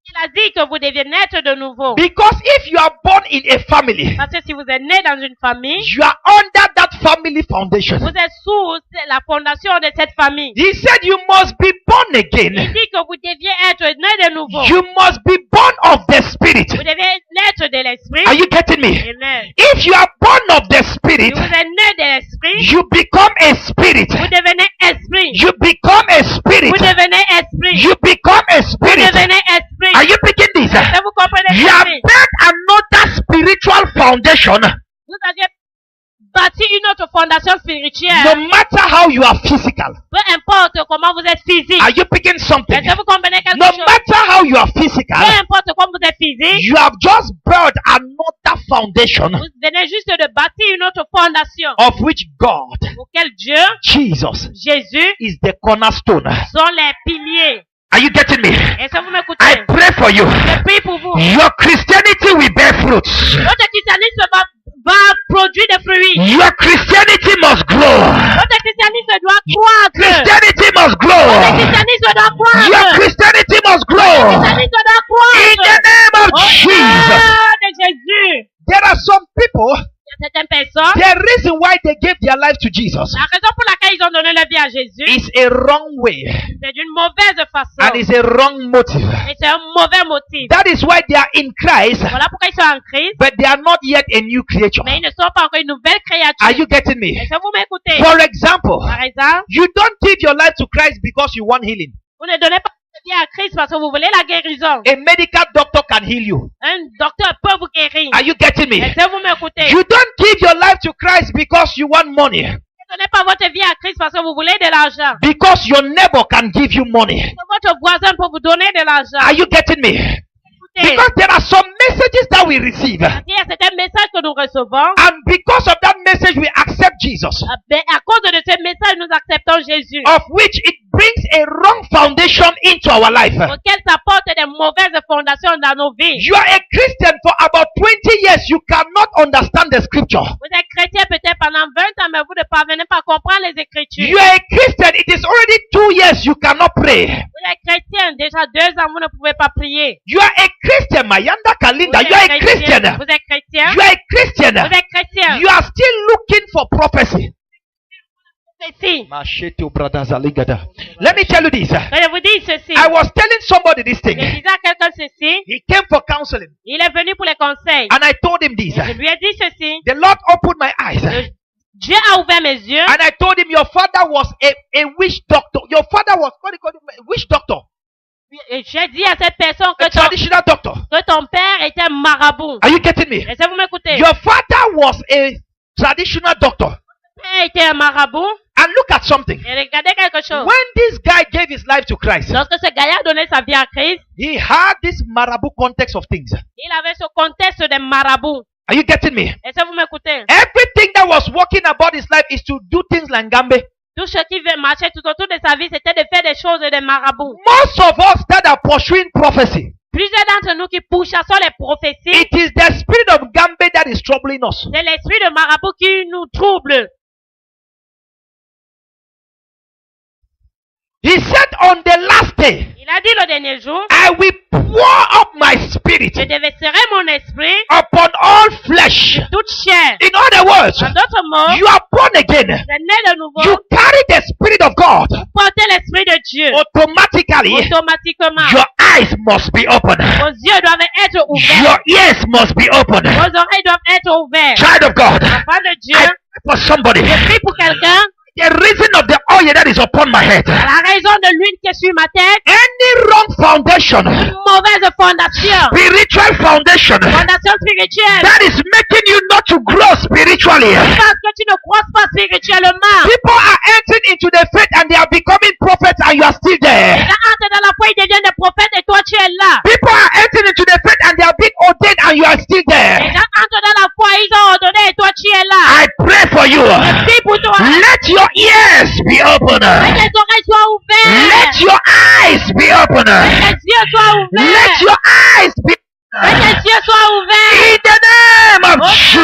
Il a dit que vous devez naître de nouveau. Because if you are born in a family, Parce que si vous êtes né dans une famille, you are under that family foundation. vous êtes sous la fondation de cette famille. He said you must be born Il again. dit que vous deviez être né de nouveau. You must be born of the Spirit. Vous devez naître de l'esprit. Are you getting me? Amen. If you are born of the Si Spirit, vous êtes né de l'esprit, you become a spirit. vous devenez esprit. You become a spirit. Vous devenez esprit. You become a Vous spirit. devenez esprit. Are you picking this? Est-ce que vous comprenez You have ceci? built another spiritual foundation. Vous avez bâti une autre fondation No spirituelle. matter how you are physical. Peu importe comment vous êtes physique. Are you picking something? Est-ce que vous comprenez quelque No chose? matter how you are Peu physical, importe comment vous êtes physique, you have just built another foundation vous venez juste de bâtir une autre fondation of which God, auquel Dieu, Jesus, Jésus, is the cornerstone. sont les piliers. Are you getting me? Est-ce que vous m'écoutez? I pray for you. Je prie pour vous. Your Christianity will bear fruits. Votre christianisme va produire des fruits. Your Christianity must grow. Votre christianisme doit croître. Christianity must Votre grow. christianisme doit croître. Your Christianity must Votre grow. christianisme doit In croître. the name of Au Jesus. nom de Jésus. There are some people, Il y a certaines personnes, the reason why they gave their life to Jesus la raison pour laquelle ils ont donné leur vie à Jésus, is a wrong way c'est d'une mauvaise façon. and is a wrong motive. Et c'est un mauvais motif. That is why they are in Christ, Voilà pourquoi ils sont en Christ, but they are not yet a new creature. mais ils ne sont pas encore une nouvelle Are créature. you getting me? Est-ce que vous m'écoutez? For example, Par exemple, you don't give your life to Christ because you want healing. vous ne donnez pas votre vie à Christ parce que vous voulez la guérison. A medical doctor can heal you. Un docteur peut vous guérir. Are you getting me? Est-ce que vous m'écoutez? You don't give your life to Christ because you want money. Ne donnez pas votre vie à Christ parce que vous voulez de l'argent. Because your neighbor can give you money. Votre voisin peut vous donner de l'argent. Are you getting me? Écoutez, Because there are some messages that we receive. il y a certains messages que nous recevons. And because of that message, we accept Jesus. Mais à cause de ces messages, nous acceptons Jésus. Of which it brings a wrong foundation into our life. Auquel ça porte des mauvaises fondations dans nos vies. You are a Christian for about 20 years. You cannot understand the scripture. Vous êtes chrétien peut-être pendant 20 ans, mais vous ne parvenez pas à comprendre les Écritures. You are a Christian. It is already 2 years. You cannot pray. Vous êtes chrétien, déjà 2 ans, vous ne pouvez pas prier. You are a Christian, Mayanda Kalinda. Vous You are êtes a Christian. Vous êtes chrétien. You are a Christian. Vous êtes chrétien. You are still looking for prophecy. ceci. Let me tell you this. Que je vous dis ceci. I was telling somebody this Je thing. disais à quelqu'un ceci. He came for counseling. Il est venu pour les conseils. And I told him this. Je lui ai dit ceci. The Lord opened my eyes. Dieu a ouvert mes yeux. And I told him, your father was a witch doctor. Your father was, what do you call him? Witch doctor. Et j'ai dit à cette personne A traditional doctor. que ton père était un marabout. Are you getting me? Est-ce que vous m'écoutez? Your father was a traditional doctor. Ton père était un marabout. And look at something. Et regardez quelque chose. When this guy gave his life to Christ, Lorsque ce gars a donné sa vie à Christ, he had this marabout context of things. il avait ce contexte des marabouts. Are you getting me? Est-ce que vous m'écoutez? Everything that was working about his life is to do things like Ngambe. Tout ce qui marchait tout autour de sa vie, c'était de faire des choses des marabouts. Most of us that are pursuing prophecy, Plusieurs d'entre nous qui pourchassons les prophéties, it is the spirit of Ngambe that is troubling us. c'est l'esprit de marabout qui nous trouble. He said on the last day, Il a dit le dernier jour, I will pour up my spirit je déverserai mon esprit upon all flesh. toute chair. In other words, En d'autres mots, you are born again. vous êtes né de nouveau, You carry the spirit of God. vous portez l'esprit de Dieu. Automatically, Automatiquement, your eyes must be open. vos yeux doivent être Your ouverts. ears must be open. Vos oreilles doivent être ouvertes. Child of God, Enfant de Dieu, I pray for somebody. je prie pour quelqu'un. The reason of the oil that is upon my head. À la raison de l'huile qui est sur ma tête, Any wrong foundation, une mauvaise fondation, spiritual foundation, fondation spirituelle, that is making you not to grow spiritually. parce que tu ne crois pas spirituellement. People are entering into the faith and they are becoming prophets and you are still there. Les gens entrent dans la foi, ils deviennent des prophètes et toi tu es là. People are entering into the faith and they are being ordained and you are still Les there. gens entrent dans la foi, ils ont ordonné et toi tu es là. I pray for you. Je prie pour toi. Let your ears be open. Que tes oreilles soient ouvertes. Let your eyes be open. Que tes yeux soient Let ouverts. your eyes be Que tes yeux soient ouverts. in the name Au of nom Jesus.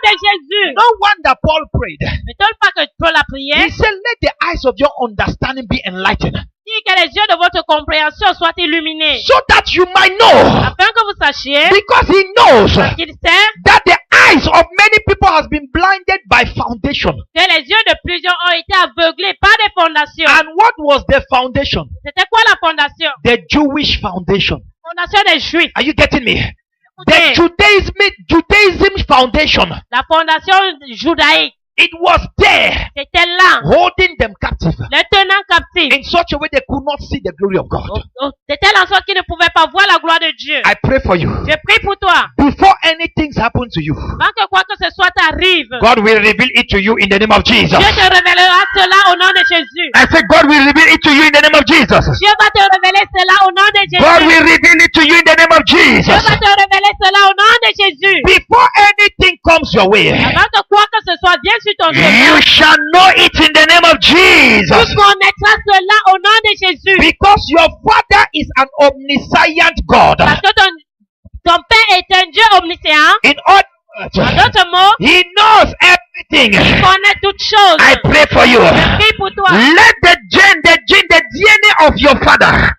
de Jésus. No wonder Paul prayed. Ne t'étonne pas que Paul a prié. He said, let the eyes of your understanding be enlightened, Dis que les yeux de votre compréhension soient illuminés. so that you might know, Afin que vous sachiez because he knows parce qu'il sait that the eyes of many people has been blinded by foundation. que les yeux de plusieurs ont été aveuglés par des fondations. And what was the foundation? C'était quoi la fondation? The Jewish foundation. Fondation des Juifs. Are you getting me? Écoutez, The Judaism foundation. la fondation judaïque, It was there, c'était là, holding them captive les tenant captifs. in such a way they could not see the glory of God. De telle en sorte qu'ils ne pouvaient pas voir la gloire de Dieu. I pray for you. Je prie pour toi. Before anything happens to you, Avant que quoi que ce soit t'arrive, God will reveal it to you in the name of Jesus. Dieu te révélera cela au nom de Jésus. I said, God will reveal it to you in the name of Jesus. Dieu va te révéler cela au nom de God Jésus. will reveal it to you in the name of Dieu Jesus. va te révéler cela au nom de Jésus. Before anything comes your way, Avant que quoi que ce soit vienne sur ton you chemin, shall know it in the name of tu Jesus. connaîtras cela au nom de Jésus. Because your Father is an omniscient God. Parce que ton Père est un Dieu omniscient. In other En words, d'autres mots, He knows everything. il connaît toutes choses. I pray for you. Je prie pour toi. Let the DNA of your Father,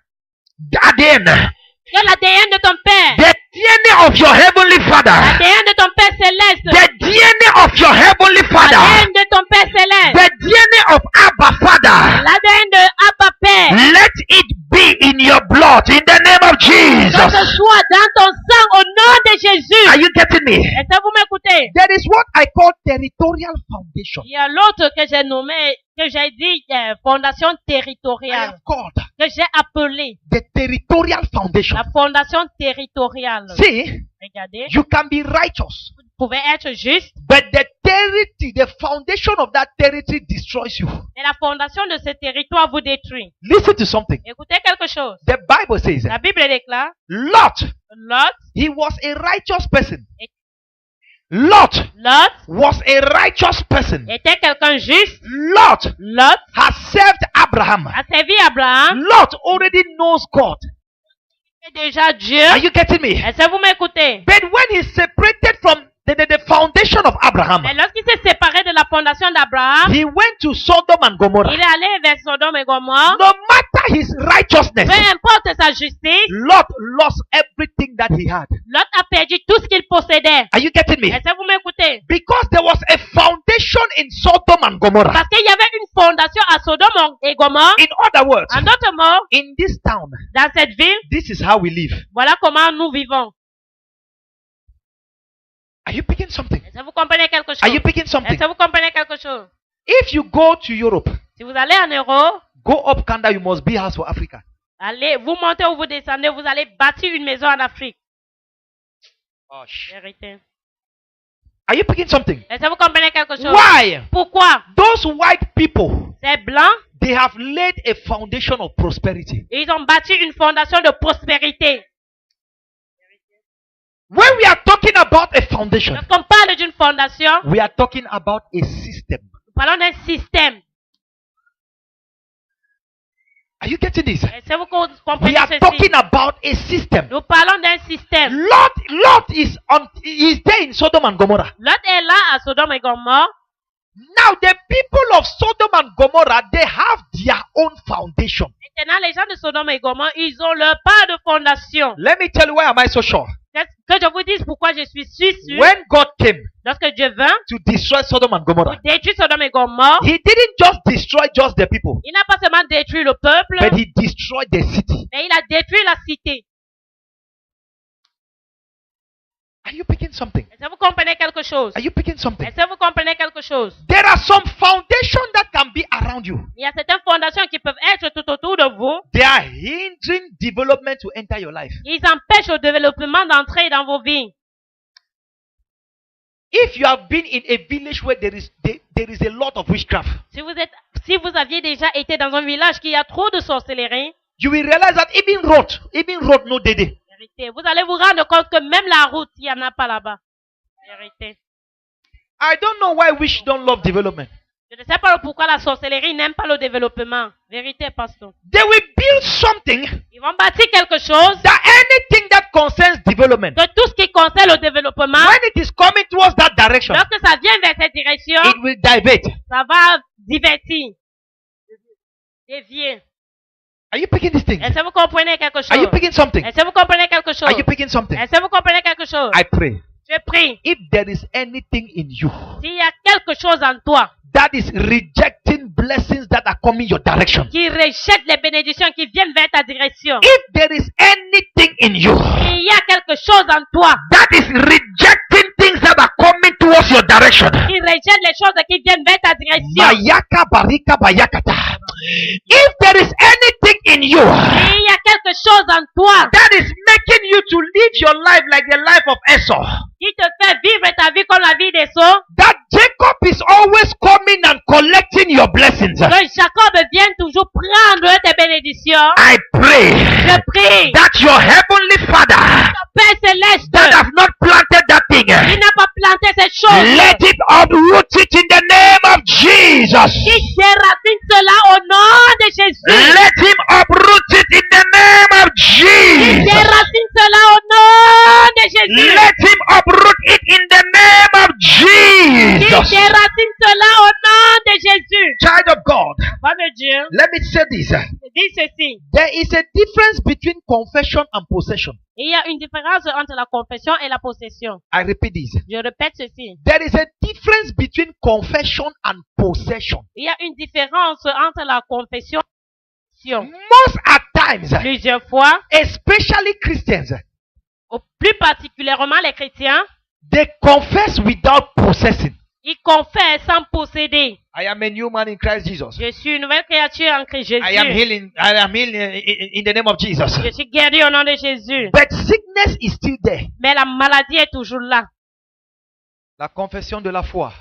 ADN, Que l'ADN de ton Père, the DNA of your Heavenly Father, l'ADN de ton Père céleste, the DNA of your Heavenly Father, l'ADN de ton Père céleste, the DNA of Abba Father, l'ADN de Abba Père, let it be in your blood in the name of que Jesus. ce soit dans ton sang au nom de Jésus. Are you getting me? Est-ce que vous m'écoutez? There is what I call territorial foundation. Il y a l'autre que j'ai nommé, que j'ai dit fondation I territoriale, have called que j'ai appelé the territorial foundation. la fondation territoriale. See, Regardez, you can be righteous, vous pouvez être juste, but the territory, the foundation of that territory destroys you. mais la fondation de ce territoire vous détruit. Listen to something. Écoutez quelque chose. The Bible says, La Bible déclare, Lot, Lot, he was a righteous person. Lot Lot was a righteous person. était quelqu'un juste. Lot Lot has served Abraham. a servi Abraham. Lot already knows God. C'est déjà Dieu. Are you getting me? Est-ce que vous m'écoutez? But when he separated from the foundation of Abraham, Mais lorsqu'il s'est séparé de la fondation d'Abraham, he went to Sodom and Gomorrah. il est allé vers Sodome et Gomorrhe. No matter his righteousness, Peu importe sa justice, Lot lost everything that he had. Lot a perdu tout ce qu'il possédait. Are you getting me? Est-ce que vous m'écoutez? Because there was a foundation in Sodom and Gomorrah. Parce qu'il y avait une fondation à Sodome et Gomorrhe. In other words, En d'autres mots, in this town, dans cette ville, this is how we live. voilà comment nous vivons. Are you picking something? Est-ce que vous comprenez quelque chose? Are you picking Est-ce something? que vous comprenez quelque chose? If you go to Europe, Si vous allez en Europe, go up Kanda, you must be house for Africa. allez, vous montez ou vous descendez, vous allez bâtir une maison en Afrique. Vérité. Are you picking something? Est-ce que vous comprenez quelque chose? Why? Pourquoi? Those white people, Ces blancs, they have laid a foundation of prosperity. ils ont bâti une fondation de prospérité. When we are talking about a foundation, Lorsqu'on parle d'une fondation, we are talking about a system. nous parlons d'un système. Are you getting this? Est-ce que vous We comprenez are ceci? talking about a system. Nous parlons d'un système. Lot is there in Sodom and Gomorrah. L'autre est là à Sodome et Gomorrhe. Now the people of Sodom and Gomorrah, they have their own foundation. Maintenant, les gens de Sodome et Gomorrhe, ils ont leur part de fondation. Let me tell you why am I so sure. Que je vous dise pourquoi je suis sûr. When God came Lorsque Dieu vint to destroy Sodom and pour Gomorrah, détruire Sodome et Gomorrhe, He didn't just destroy just the people, il n'a pas seulement détruit le peuple, but He destroyed the city. mais il a détruit la cité. Are you picking something? Est-ce que vous comprenez quelque chose? Are you picking something? Est-ce que vous comprenez quelque chose? There are some foundations that can be around you. Il y a certaines fondations qui peuvent être tout autour de vous. They are hindering development to enter your life. Ils empêchent le développement d'entrer dans vos vies. If you have been in a village where there is a lot of witchcraft, Si vous aviez déjà été dans un village qui a trop de sorcellerie, you will realize that even road no dede. vérité, vous allez vous rendre compte que même la route, il n'y en a pas là-bas. Vérité. I don't know why witch don't love development. Je ne sais pas pourquoi la sorcellerie n'aime pas le développement. Vérité, pasteur. They will build something Ils vont bâtir quelque chose that anything that concerns development, de tout ce qui concerne le développement. when it is coming towards that direction, Lorsque ça vient vers cette direction, it will divert. ça va divertir, dévier. Are you picking these things? Est-ce que vous comprenez quelque chose? Are you picking something? Est-ce que vous comprenez quelque chose? Are you picking something? Est-ce que vous comprenez quelque chose? I pray. Je prie. If there is anything in you S'il y a quelque chose en toi that is rejecting blessings that are coming your direction, qui rejette les bénédictions qui viennent vers ta direction, if there is anything in you s'il y a quelque chose en toi that is rejecting things that are coming towards your direction, qui rejette les choses qui viennent vers ta direction, Bayaka barika bayakata. If there is anything in you s'il y a quelque chose en toi that is making you to live your life like the life of Esau, qui te fait vivre ta vie comme la vie des sots, that Jacob is always coming and collecting your blessings, que Jacob vienne toujours prendre tes bénédictions, I pray je prie, that your heavenly Father ton Père céleste, that have not planted that thing, il n'a pas planté cette chose, let it uproot it in the name of Jesus. qui déracine cela au nom de Jésus, Let him uproot it in the name of qui Jesus. déracine cela au nom de Jésus, Let him uproot it in the name of qui Jesus. déracine cela au nom de Jésus. Child of God, Femme de Dieu, let me say this. dis ceci. There is a difference between confession and possession. Il y a une différence entre la confession et la possession. I repeat this. Je répète ceci. There is a difference between confession and possession. Il y a une différence entre la confession et la possession. Most at times, Plusieurs fois, especially Christians, plus particulièrement les chrétiens, they confess without possessing. ils confessent sans posséder. I am a new man in Christ Jesus. Je suis une nouvelle créature en Christ Jésus. I am healing. I am healed in the name of Jesus. Je suis guéri au nom de Jésus. But sickness is still there. Mais la maladie est toujours là. La confession de la foi.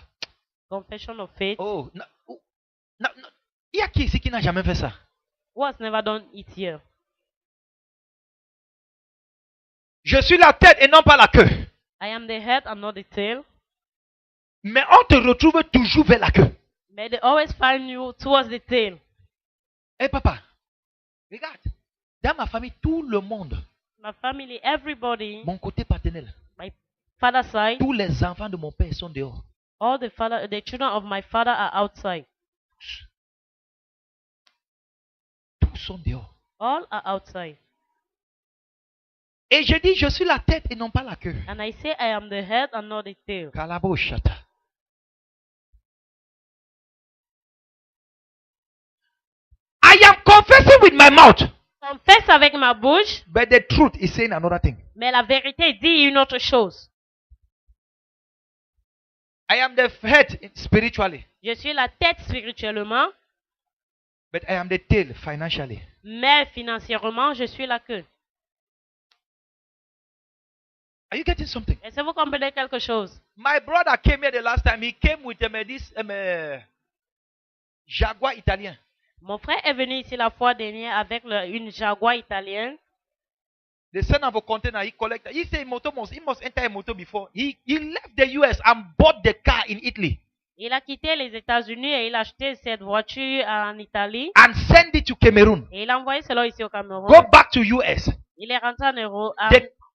Confession of faith Oh, il y a qui ici qui n'a jamais fait ça? was never done it here. Je suis la tête et non pas la queue. I am the head and not the tail. Mais on te retrouve toujours vers la queue. But they always find you towards the tail. Eh papa, regarde. Dans ma famille, tout le monde, My family, everybody, mon côté paternel, my father's side, tous les enfants de mon père sont dehors. all the children of my father are outside. Tous sont dehors. All are outside. Et je dis, je suis la tête et non pas la queue. And I say I am the head and not the tail. Kalaboshata. confessing with my mouth, confesse avec ma bouche, but the truth is saying another thing. mais la vérité dit une autre chose. I am the head spiritually, Je suis la tête spirituellement, but I am the tail financially. mais financièrement, je suis la queue. Are you getting something? Est-ce que vous comprenez quelque chose? My brother came here the last time. He came with this Jaguar italien. Mon frère est venu ici la fois dernière avec une Jaguar italienne. The son of a container he collected. He said he must enter a motor before. He left the US and bought the car in Italy. Il a quitté les États-Unis et il a acheté cette voiture en Italie. And sent it to Cameroon. Et il a envoyé cela ici au Cameroun. Go back to US. Il est rentré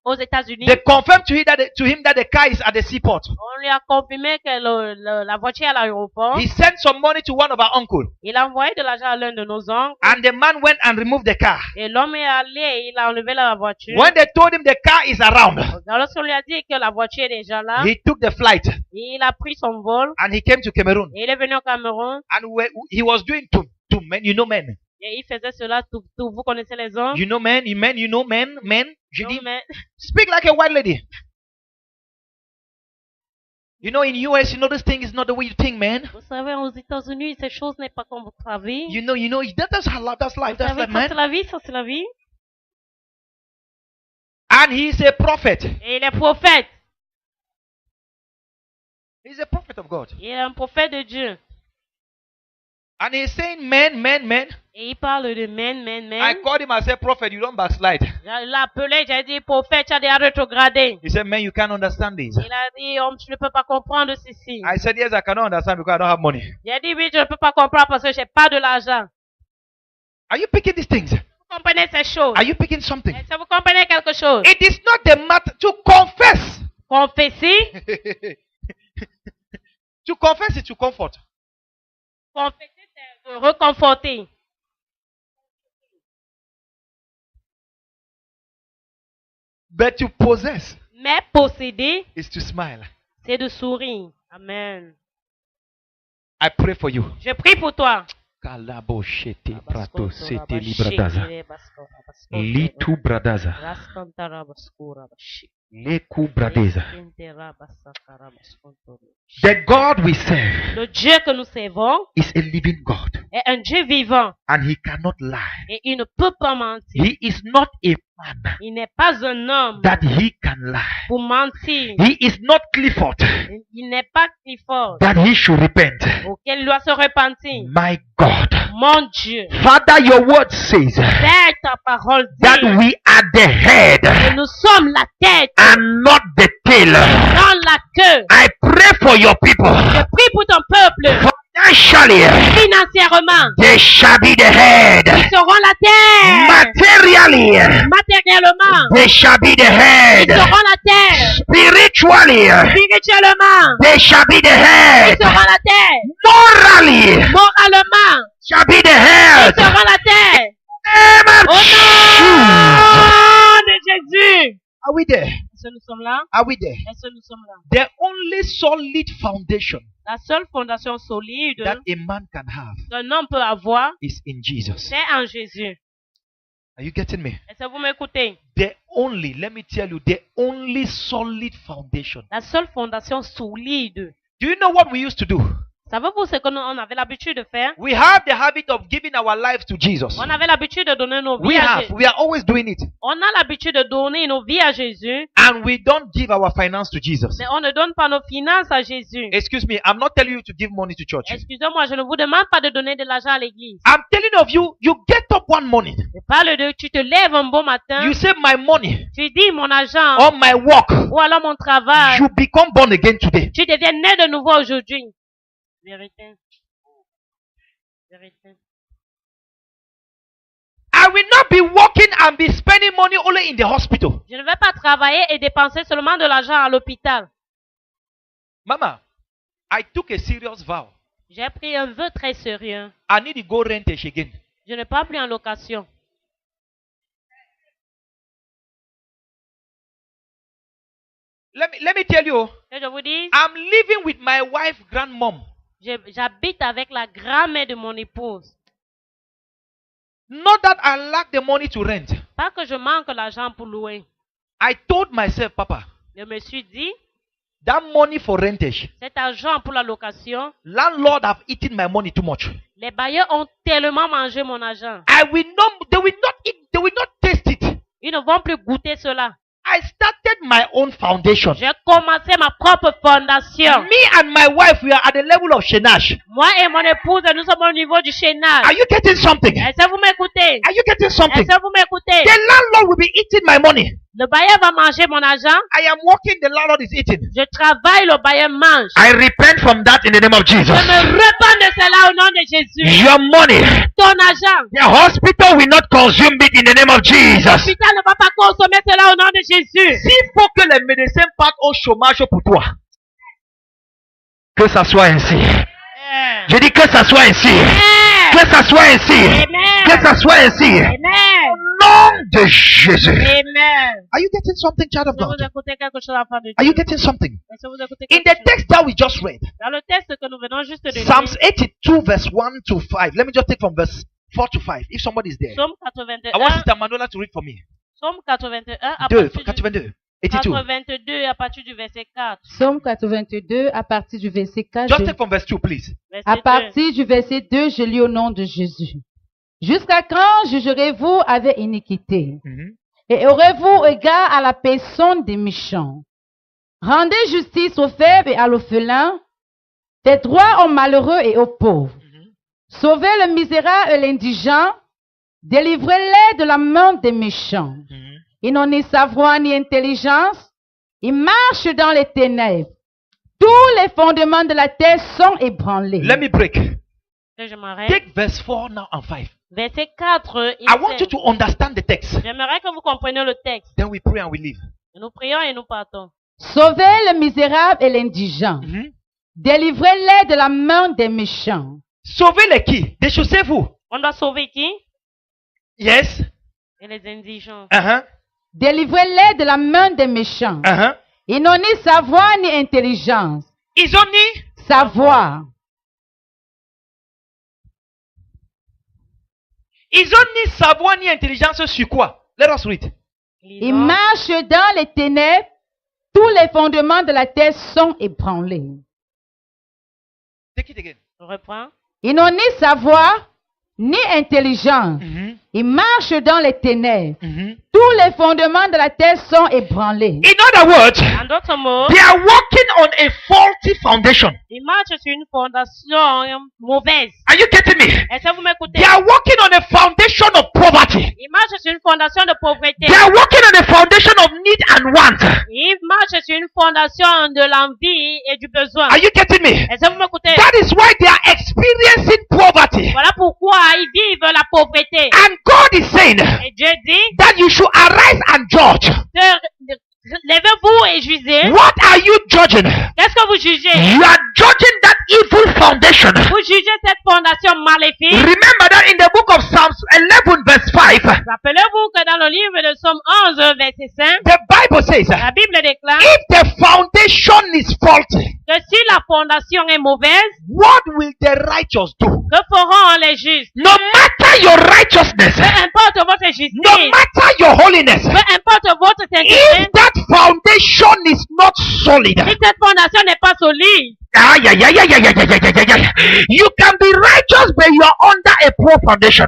aux États-Unis. They confirmed to him that the car is at the seaport. On lui a confirmé que la voiture est à l'aéroport. He sent some money to one of our uncles. Il a envoyé de l'argent à l'un de nos oncles. And the man went and removed the car. Et l'homme est allé et il a enlevé la voiture. When they told him the car is around, Lorsqu'on lui a dit que la voiture est déjà là, he took the flight il a pris son vol and he came to Cameroon. et il est venu au Cameroun. And he was doing two men. You know men. Et il faisait cela tout. Vous connaissez les hommes? You know men. You know men. Je Non, dis, mais speak like a white lady. You know, in US, you know this thing is not the way you think, man. vous savez, aux États-Unis, ces choses n'est pas comme vous savez. You know, that's life, Vous savez, that's life, ça man. c'est la vie, ça c'est la vie. And he's a prophet. Et il est prophète. He's a prophet of God. Il est un prophète de Dieu. And he's saying, men. Et il parle de men. I called him, I said, prophet, you don't backslide. Je l'ai appelé, j'ai dit, prophète, tu as déjà rétrogradé. He said, man, you can't understand this. Il a dit, oh, tu ne peux pas comprendre ceci. I said, yes, I cannot understand because I don't have money. J'ai dit, oui, je ne peux pas comprendre parce que je n'ai pas de l'argent. Are you picking these things? Vous comprenez ces choses? Are you picking something? Est-ce que vous comprenez quelque chose? It is not the matter to confess. Confesser. To confess is to comfort. Confesser, c'est de reconforter. But to possess Mais posséder, is to smile. c'est de sourire. Amen. I pray for you. Je prie pour toi. Kalabo shete prato sete libradaza. Litu bradaza. Leku bradeza. The God we serve Le Dieu que nous servons is a living God. est un Dieu vivant And he cannot lie. et il ne peut pas mentir. He is not a man Il n'est pas un homme that he can lie. pour mentir. He is not Clifford Il n'est pas Clifford that he should repent. auquel il doit se repentir. My God. Mon Dieu, Father, your word says Père, ta parole that dit we are the head que nous sommes la tête, and not the tail. non la queue. I pray for your people. Je prie pour ton peuple. Financially, Financièrement, they shall be the head. ils seront la tête. Materially, Matériellement, they shall be the head. ils seront la tête. Spiritually, Spirituellement, they shall be the ils head. seront la tête. Morally, Moralement, shall be the ils head. seront la tête. Name Au of Jesus. nom de Jésus. Are we there? Est-ce que nous sommes là? Are we there? Est-ce que nous sommes là? The only solid foundation La seule fondation solide that a man can have qu'un homme peut avoir, is in Jesus. c'est en Jésus. Are you getting me? Est-ce que vous m'écoutez? Let me tell you, the only solid foundation. La seule fondation solide. Do you know what we used to do? Savez-vous ce qu'on avait l'habitude de faire? We have the habit of giving our lives to Jesus. On avait l'habitude de donner nos vies We à have. Jésus. We are always doing it. On a l'habitude de donner nos vies à Jésus, And we don't give our finance to Jesus. mais on ne donne pas nos finances à Jésus. Excuse me, I'm not telling you to give money to church. Excusez-moi, je ne vous demande pas de donner de l'argent à l'église. I'm telling of you, you get up one morning. Je parle de tu te lèves un bon matin, You say, my money tu dis mon argent or my work, ou alors mon travail, you become born again today. tu deviens né de nouveau aujourd'hui. Vérité. Vérité. I will not be working and be spending money only in the hospital. Je ne vais pas travailler et dépenser seulement de l'argent à l'hôpital. Mama, I took a serious vow. J'ai pris un vœu très sérieux. I need to go rent again. Je ne pars plus en location. Let me tell you, Et je vous dis, I'm living with my wife, grandmom. j'habite avec la grand-mère de mon épouse. Not that I lack the money to rent. Pas que je manque l'argent pour louer. I told myself, Papa, Je me suis dit, that money for rentage, cet argent pour la location, landlord have eaten my money too much. les bailleurs ont tellement mangé mon argent. They will not taste it. Ils ne vont plus goûter cela. I started my own foundation. J'ai commencé ma propre fondation. Me and my wife, we are at the level of Shenage. Moi et mon épouse, nous sommes au niveau du chaînage. Are you getting something? Est-ce que vous m'écoutez? Are you getting something? Est-ce que vous m'écoutez? The landlord will be eating my money. Le bailleur va manger mon argent. I am working, the landlord is eating. Je travaille, le bailleur mange. I repent from that in the name of Jesus. Je me repens de cela au nom de Jésus. Your money, Ton argent. the hospital will not consume it in the name of Jesus. L'hôpital ne va pas consommer cela au nom de Jésus. S'il faut que les médecins partent au chômage pour toi, que ça soit ainsi. Je dis que ça soit ainsi. Que ça soit ainsi. Amen. Que ça soit ainsi. Amen. Au nom de Jésus. Amen. Are you getting something, child of Est-ce que God? vous écoutez quelque chose enfant de Are Dieu? you getting something? Est-ce que vous écoutez In quelque the chose? text that we just read, Dans le texte que nous venons juste de lire, Psalms 82 verse 1 to 5. Let me just take from verse 4 to 5. If somebody is there. Psaume I want 81, Sister Manola to read for me. Psaume 81 à 2, partir du 82, 82. 82 à partir du verset 4. Psaume 82 à partir du verset 4. Just take from verse 2, please. Verset À 2. partir du verset 2, je lis au nom de Jésus. Jusqu'à quand jugerez-vous avec iniquité? Et aurez-vous égard à la personne des méchants? Rendez justice aux faibles et à l'orphelin, des droits aux malheureux et aux pauvres. Sauvez le misérable et l'indigent, délivrez-les de la main des méchants. Ils n'ont ni savoir ni intelligence, ils marchent dans les ténèbres. Tous les fondements de la terre sont ébranlés. Let me break. Et je m'arrête. Take verse 4 now and 5. Verset 4 et I want you 5. to understand the text. J'aimerais que vous compreniez le texte. Then we pray and we leave. Nous prions et nous partons. Sauvez le misérable et l'indigent. Délivrez-les de la main des méchants. Sauvez les qui? They should save who? On doit sauver qui? Yes. Et les indigents. Délivrez-les de la main des méchants. Ils n'ont ni savoir ni intelligence. Ils ont ni. Savoir. Ils ont ni savoir ni intelligence sur quoi? Let us read. Ils Lisons. marchent dans les ténèbres. Tous les fondements de la terre sont ébranlés. Take it again. Je reprends. Ils n'ont ni savoir ni intelligence. Ils marchent dans les ténèbres. Tous les fondements de la terre sont ébranlés. In other words, En d'autres mots, they are working on a faulty foundation. ils marchent sur une fondation mauvaise. Are you getting me? Est-ce que vous m'écoutez? They are working on a foundation of poverty. Ils marchent sur une fondation de pauvreté. They are working on a foundation of need and want. Ils marchent sur une fondation de l'envie et du besoin. Are you getting me? Est-ce que vous m'écoutez? That is why they are experiencing poverty. Voilà pourquoi ils vivent la pauvreté. And God is saying Et Dieu dit, that you should arise and judge. levez-vous et jugez. What are you judging? Qu'est-ce que vous jugez? You are judging that evil foundation. Vous jugez cette fondation maléfique. Remember that in the book of Psalms 11 verse 5, Rappelez-vous que dans le livre de Somme 11, verset 5, the Bible says, la Bible déclare if the foundation is faulty, que si la fondation est mauvaise, what will the righteous do? que feront les justes? No matter your righteousness, Peu importe votre no justice, matter your holiness, peu importe votre if sainteté, that foundation is not solid, si cette fondation n'est pas solide, you can be righteous, but you are under a poor foundation.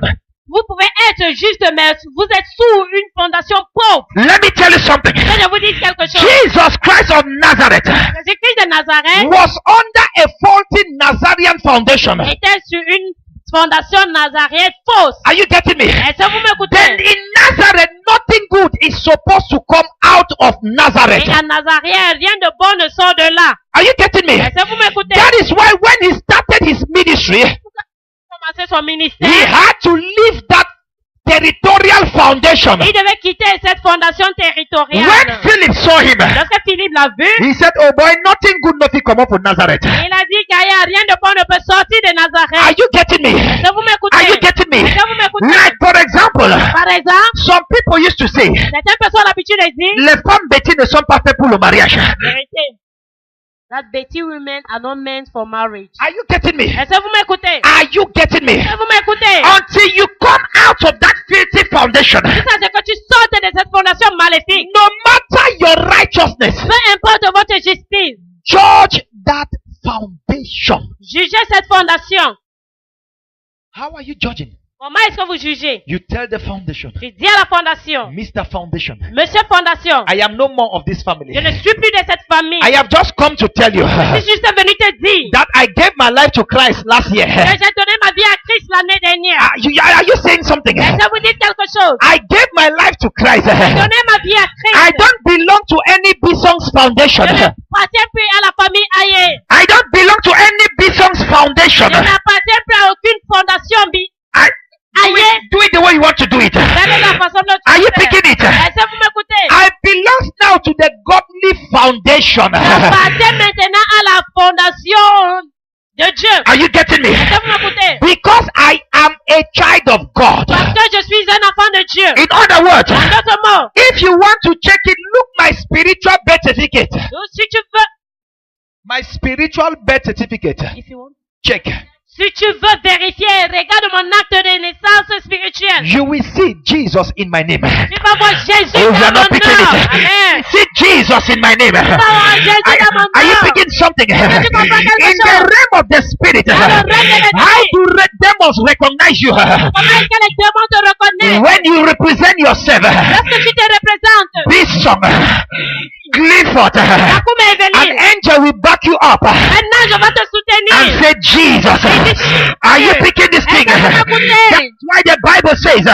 vous pouvez être juste, mais vous êtes sous une fondation pauvre. Let me tell you something. Que je vous dise quelque chose. Jesus Christ of Nazareth Jésus-Christ de Nazareth was under a faulty Nazarene foundation. était sur une fondation nazaréenne fausse. Are you getting me? Est-ce que vous Then m'écoutez? in Nazareth, nothing good is supposed to come out of Nazareth. Et à Nazareth, rien de bon ne sort de là. Are you getting me? Est-ce que vous m'écoutez? That is why when he started his ministry, Commencer son ministère. he had to leave that territorial foundation. Il devait quitter cette fondation When territoriale. Philip saw him, Lorsque Philippe l'a vu, he said, "Oh boy, nothing good, nothing come up from Nazareth." il a dit qu'il n'y a rien de bon ne peut sortir de Are Nazareth. you getting me? Est-ce que vous Are you m'écoutez? getting me? Est-ce que vous m'écoutez? Like for example, Par exemple, some people used to say, certaines personnes ont l'habitude de dire, les femmes bêtises ne sont pas faites pour le mariage. vérité, that betty women are not meant for marriage. Are you getting me? Est-ce que vous m'écoutez? Are you getting me? Est-ce que vous m'écoutez? Until you come out of that filthy foundation, Jusqu'à ce que tu sortes de cette fondation maléfique. no matter your righteousness, Peu importe votre justice, judge that foundation. jugez cette fondation. How are you judging? Comment est-ce que vous jugez? You tell the foundation, Je dis à la fondation, Mr. Foundation, Monsieur Fondation, I am no more of this family. je ne suis plus de cette famille. I have just come to tell you Je suis juste venu te dire that I gave my life to Christ last year. que j'ai donné ma vie à Christ l'année dernière. Are you saying something? Est-ce que vous dites quelque chose? I gave my life to Christ. J'ai donné ma vie à Christ. I don't belong to any Bison's foundation. Je n'appartiens plus à la famille Aye. I don't belong to any Bison's foundation. Je n'appartiens plus à aucune fondation Do it the way you want to do it. Quelle est la façon dont tu Are you fais? picking it? Est-ce que vous m'écoutez? I belong now to the godly foundation. J'appartiens maintenant à la fondation de Dieu. Are you getting me? Est-ce que vous m'écoutez? Because I am a child of God. Parce que je suis un enfant de Dieu. In other words, En d'autres mots, if you want to check it, look my spiritual birth certificate. donc si tu veux, My spiritual birth certificate. if you want, Check. si tu veux vérifier, regarde mon acte de naissance spirituelle. You will see Jesus in my name. Tu vas voir Jésus Oh, you are dans not mon picking nom. it. Amen. See Jesus in my name. Tu vas voir Jésus dans mon Are you nom. picking something? tu comprends quelque In the chose? realm of the spirit, Dans le règne de l'esprit. how do demons recognize you? Comment est-ce que les démons te reconnaissent? When you represent yourself, Lorsque tu te représentes, Bishop, Clifford, la coupe est an venue. angel will back you up Un ange va te and soutenir. say, Jesus. Are you picking this thing? That's why the Bible says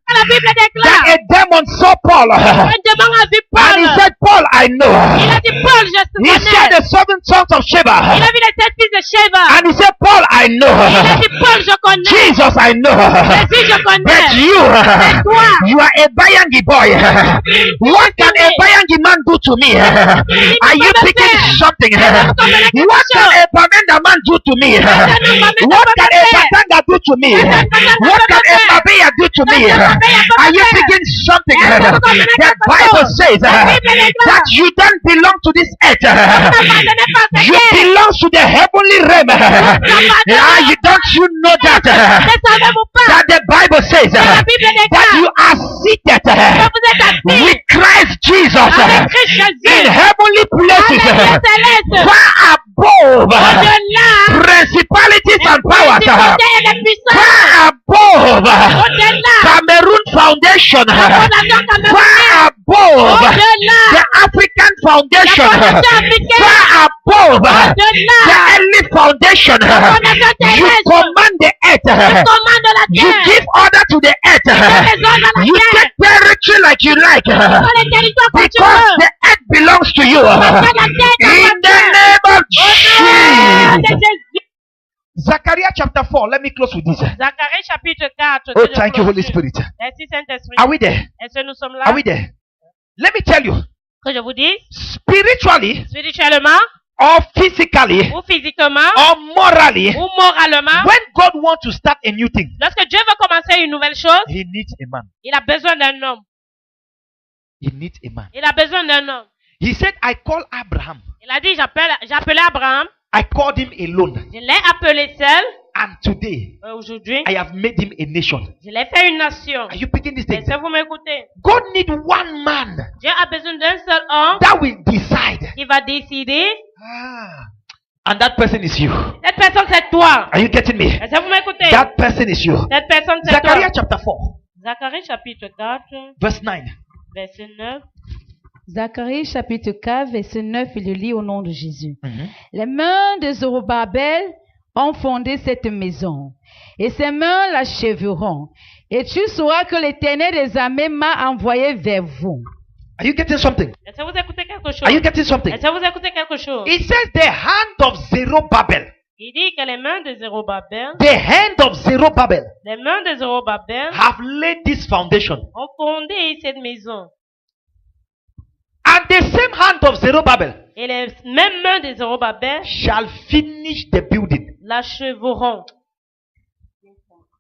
La Bible déclare, that a demon saw Paul un démon a vu Paul. and he said, Paul, I know. Il a dit, Paul, je te He said connais. the 7 sons of Il Sheba. a vu les 7 fils de Sheba. And he said, Paul, I Il a know. dit, Paul, je connais. Jesus, I know. Jésus, je But connais. you are a Bayangi boy. What can a Bayangi man do to me? Are you picking something? What can a Bamenda man do to me? What can a Batanga do to me? What can a Mabea do to me? Are you picking something? The Bible says that you don't belong to this earth. You belong to the heavenly realm. Don't you know that? That the Bible says that you are seated with Christ Jesus in heavenly places, far above principalities and powers, far above Cameroon Foundation, far above the African Foundation, far above the early foundation. You command the earth. You give order to the earth. You take territory like you like. Because the earth belongs to you. In the name of Jesus. Zechariah chapter 4. Let me close with this. Zacharie chapitre 4. Oh, thank you, Holy Spirit. Merci Saint-Esprit. Are we there? Est-ce que nous sommes là? Are we there? Let me tell you. Que je vous dis, Spiritually spirituellement, or physically ou physiquement, or morally, ou moralement, when God wants to start a new thing, lorsque Dieu veut commencer une nouvelle chose, He needs a man. il a besoin d'un homme. He needs a man. Il a besoin d'un homme. He said, I call Abraham. Il a dit, j'ai appelé Abraham, I called him alone. je l'ai appelé seul, And today, aujourd'hui, I have made him a nation. je l'ai fait une nation. Are you picking this thing? Est-ce que vous m'écoutez? God needs one man Dieu a besoin d'un seul homme that will decide. qui va décider. And that person is you. Cette personne, c'est toi. Are you getting me? Est-ce que vous m'écoutez? That person is you. Cette personne, c'est Zechariah toi. chapter 4, Zacharie chapitre 4, verse 9. verset 9. Zacharie chapitre 4, verset 9, il le lit au nom de Jésus. Mhm. Les mains de Zorobabel ont fondé cette maison, et ses mains l'achèveront. Et tu sauras que l'Éternel des armées m'a envoyé vers vous. Are you getting something? Est-ce que vous écoutez quelque chose? Are you getting something? Est-ce que vous écoutez quelque chose? It says the hand of Zerubbabel. Il dit que les mains de Zérobabel, The hand of Zerubbabel les mains de Zérobabel have laid this foundation. ont fondé cette maison. And the same hand of Zerubbabel Et les mêmes mains de Zérobabel shall finish the building. l'achèveront.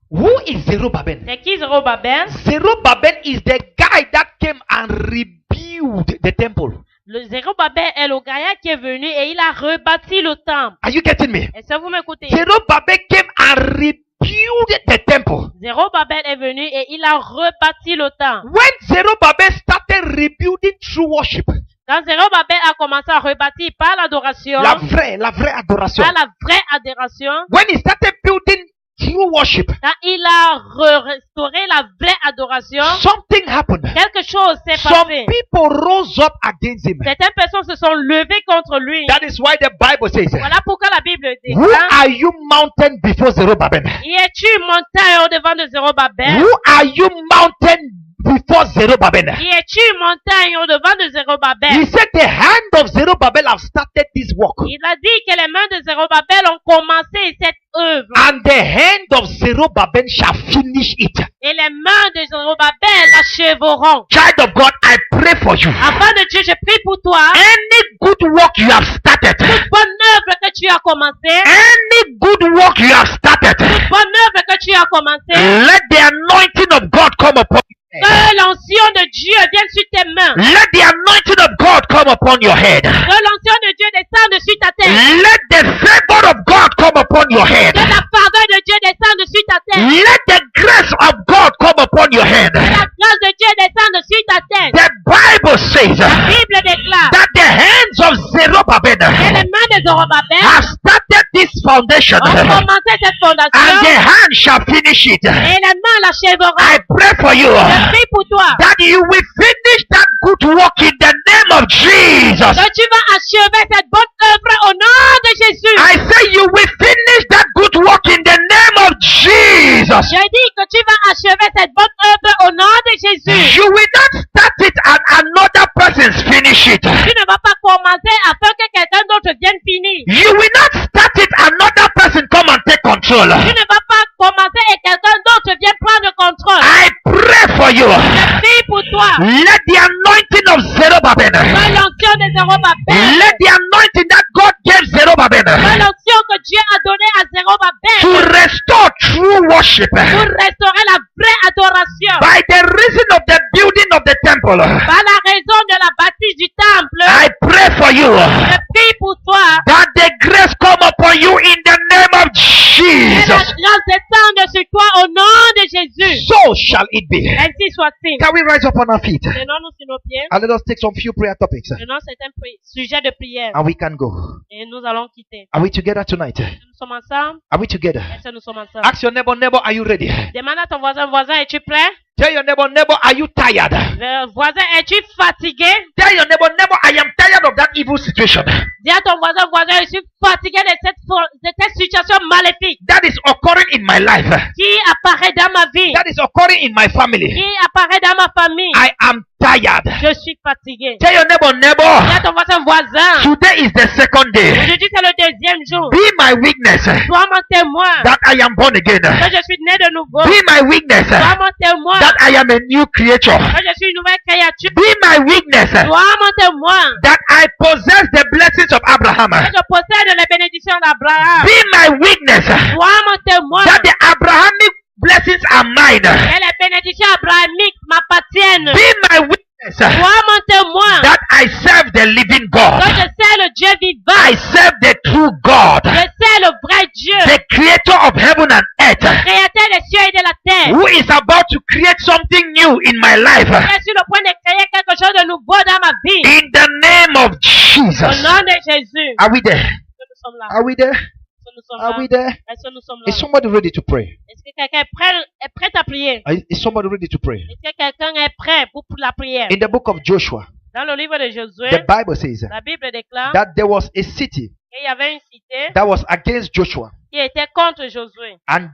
Who is Zerubbabel? C'est qui Zérobabel? Zerubbabel is the guy that came and rebuilt the temple. Le Zérubabel est le gaillard qui est venu et il a rebâti le temple. Are you getting me? Est-ce que vous m'écoutez? Zerubbabel came and rebuilt the temple. Zérubabel est venu et il a rebâti le temple. When Zerubbabel started rebuilding true worship, Quand Zérubabel a commencé à rebâtir par l'adoration, la vraie adoration. par la vraie adoration, When he started building true worship, quand il a restauré la vraie adoration, something happened. quelque chose s'est Some passé. people rose up against him. Certaines personnes se sont levées contre lui. That is why the Bible says, Voilà pourquoi la Bible dit, who are you mountain before Zerubbabel? y es-tu montagne au devant de Zérubabel? Who are you mountain before Zerubbabel? Y es-tu montagne au devant de He Zérubabel? said the hand of Zerubbabel have started this work. Il a dit que les mains de Zérubabel ont commencé cette œuvre. And the hand of Zerubbabel shall finish it. Et les mains de Zérubabel l'achèveront. Child of God, I pray for you. Enfant de Dieu, je prie pour toi. Any good work you have started, Toute bonne œuvre que tu as commencé, any good work you have started, toute bonne œuvre que tu as commencé, let the anointing of God come upon you. que l'onction de Dieu vienne sur tes mains. Let the anointing of God come upon your head. Que l'onction de Dieu descende sur ta tête. Let the favor of God come upon your head. Que la faveur de Dieu descende sur ta tête. Let the grace of God come upon your head. Que la grâce de Dieu descende sur ta tête. The Bible says La Bible déclare that the hands of Zerubbabel que les mains de Zérubabel have started this foundation, ont commencé cette and fondation the hand shall finish it. et les mains l'achèveront. I pray for you Je prie pour toi that you will finish that good work in the name of Jesus. que tu vas achever cette bonne œuvre au nom de Jésus. I say you will finish that good work in the name of Jesus. Je dis que tu vas achever cette bonne œuvre au nom de Jésus. You will not start it and another person's finish it. Tu ne vas pas commencer afin que quelqu'un d'autre vienne finir. You will not start it, another person come and take control. Tu ne vas pas commencer et quelqu'un d'autre vienne prendre contrôle. I pray for you. Je prie pour toi. Let the anointing of Zerubbabel, Que l'onction de Zérubabel, let the anointing that God gave Zerubbabel que l'onction que Dieu a donnée à to Zérubabel restore true worship pour restaurer la vraie adoration. by the reason of the building of the temple. Par la raison de la bâtisse du temple, I pray for you je prie pour toi that the grace come upon you in the name of que la Jesus. grâce descende sur toi au nom de Jésus. So shall it be. Ainsi soit-il. Can we rise up on our feet Tenons-nous sur nos pieds. and let us take some few prayer topics Prenons certains sujets de prière and we can go. et nous allons quitter. Are we together tonight? Nous sommes ensemble. Are we together? Est-ce que nous sommes ensemble? Ask your neighbor, are you ready? Demande à ton voisin, es-tu prêt? Tell your neighbor, are you tired? Le voisin, es-tu fatigué? Tell your neighbor, I am tired of that evil situation Dis à ton voisin, je suis fatigué de cette situation maléfique that is occurring in my life, qui apparaît dans ma vie, that is occurring in my family. qui apparaît dans ma famille. I am tired. Je suis fatigué. Tell your Dis à ton voisin, today is the second day. aujourd'hui c'est le deuxième jour. Be my witness Sois mon témoin that I am born again. que je suis né de nouveau. Be my witness Sois mon témoin that I am a new creature. que je suis une nouvelle créature. Be my witness Sois mon témoin that I possess the blessings of Abraham. que je possède les bénédictions d'Abraham. Be my witness Sois mon témoin that the Abrahamic blessings are mine. que les bénédictions abrahamiques m'appartiennent. Be my witness Sois mon témoin that I serve the living God. que je sais le Dieu vivant. I serve the true God, Je sais le vrai Dieu, the creator of heaven and earth, créateur des cieux et de la terre. who is about to create something new in my life. Je suis sur le point de créer quelque chose de nouveau dans ma vie. In the name of Au Jesus. nom de Jésus. Are we there? Est-ce que nous sommes là? Are we there? Est-ce que nous sommes Are là? we there? Est-ce que nous sommes là? Is somebody ready to pray? Est-ce que quelqu'un est prêt à prier? Is somebody ready to pray? Est-ce que quelqu'un est prêt pour la prière? In the book of Joshua, Dans le livre de Josué, the Bible says la Bible déclare that there was a city qu'il y avait une cité that was against Joshua. qui était contre Josué. And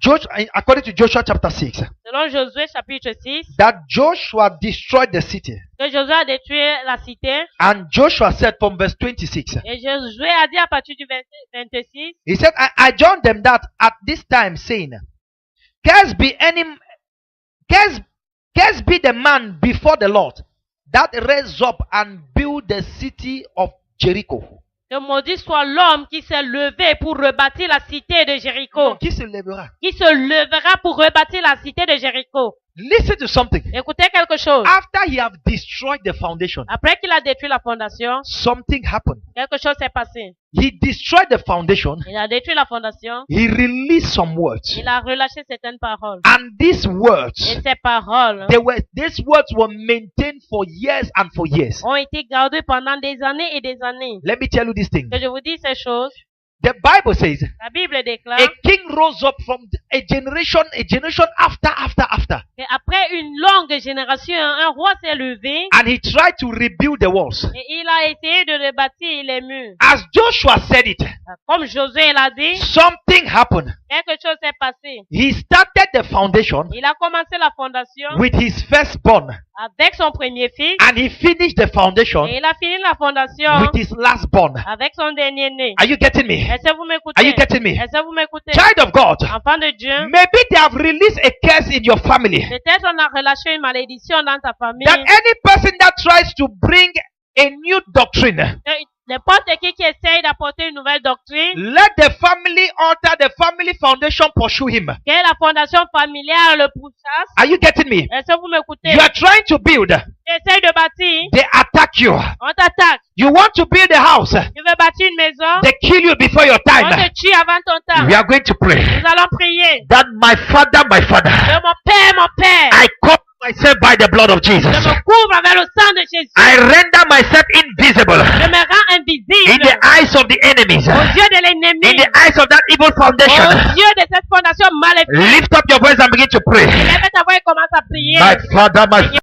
according to Joshua chapter 6, Selon Josué chapitre 6, that Joshua destroyed the city. que Josué a détruit la cité. And Joshua said from verse 26, Et Josué a dit à partir du 26, he said, I joined them that at this time, saying, Cursed be the man before the Lord that raised up and built the city of Jericho. que maudit soit l'homme qui s'est levé pour rebâtir la cité de Jéricho. Qui se lèvera? Qui se levera pour rebâtir la cité de Jéricho. Listen to something. Écoutez quelque chose. After he have destroyed the foundation, Après qu'il a détruit la fondation, something happened. quelque chose s'est passé. He destroyed the foundation. Il a détruit la fondation. He released some words. Il a relâché certaines paroles. And these Et words, ces paroles these words were maintained for years and for years. ont été gardées pendant des années et des années. Let me tell you this thing. Que je vous dis ces choses. The Bible says La Bible déclare a king rose up from a generation after. qu'après une longue génération, un roi s'est levé And he tried to rebuild the walls. et il a essayé de rebâtir les murs. As Joshua said it, Comme Josué l'a dit, something happened. quelque chose s'est passé. He started the foundation Il a commencé la fondation with his firstborn. avec son premier fils And he finished the foundation et il a fini la fondation with his lastborn. avec son dernier né. Are you getting me? Est-ce que vous Are m'écoutez? you getting me? Est-ce que vous m'écoutez? Child of God, Enfant de Dieu, maybe they have released a curse in your family. peut-être on a relâché une malédiction dans ta famille. That any person that tries to bring a new doctrine, N'importe qui essaye d'apporter une nouvelle doctrine, let the family altar, the family foundation pursue him. que la fondation familiale le pourchasse. Are you getting me? Est-ce que vous m'écoutez? You are trying to build. Tu essayes de bâtir, They attack you. on t'attaque. You want to build a house. Tu veux bâtir une maison, They kill you before your on time. te tue avant ton temps. We are going to pray Nous allons prier. that my father, De mon Père, I cover myself by the blood of Jesus. je me couvre avec le sang de Jésus. I render myself invisible Je me rends in invisible the eyes of the enemies, aux yeux de in l'ennemi, the eyes of that evil foundation. aux yeux de cette fondation maléfique. Lift up your voice and begin to pray. Lève ta voix et commence à prier. My father, my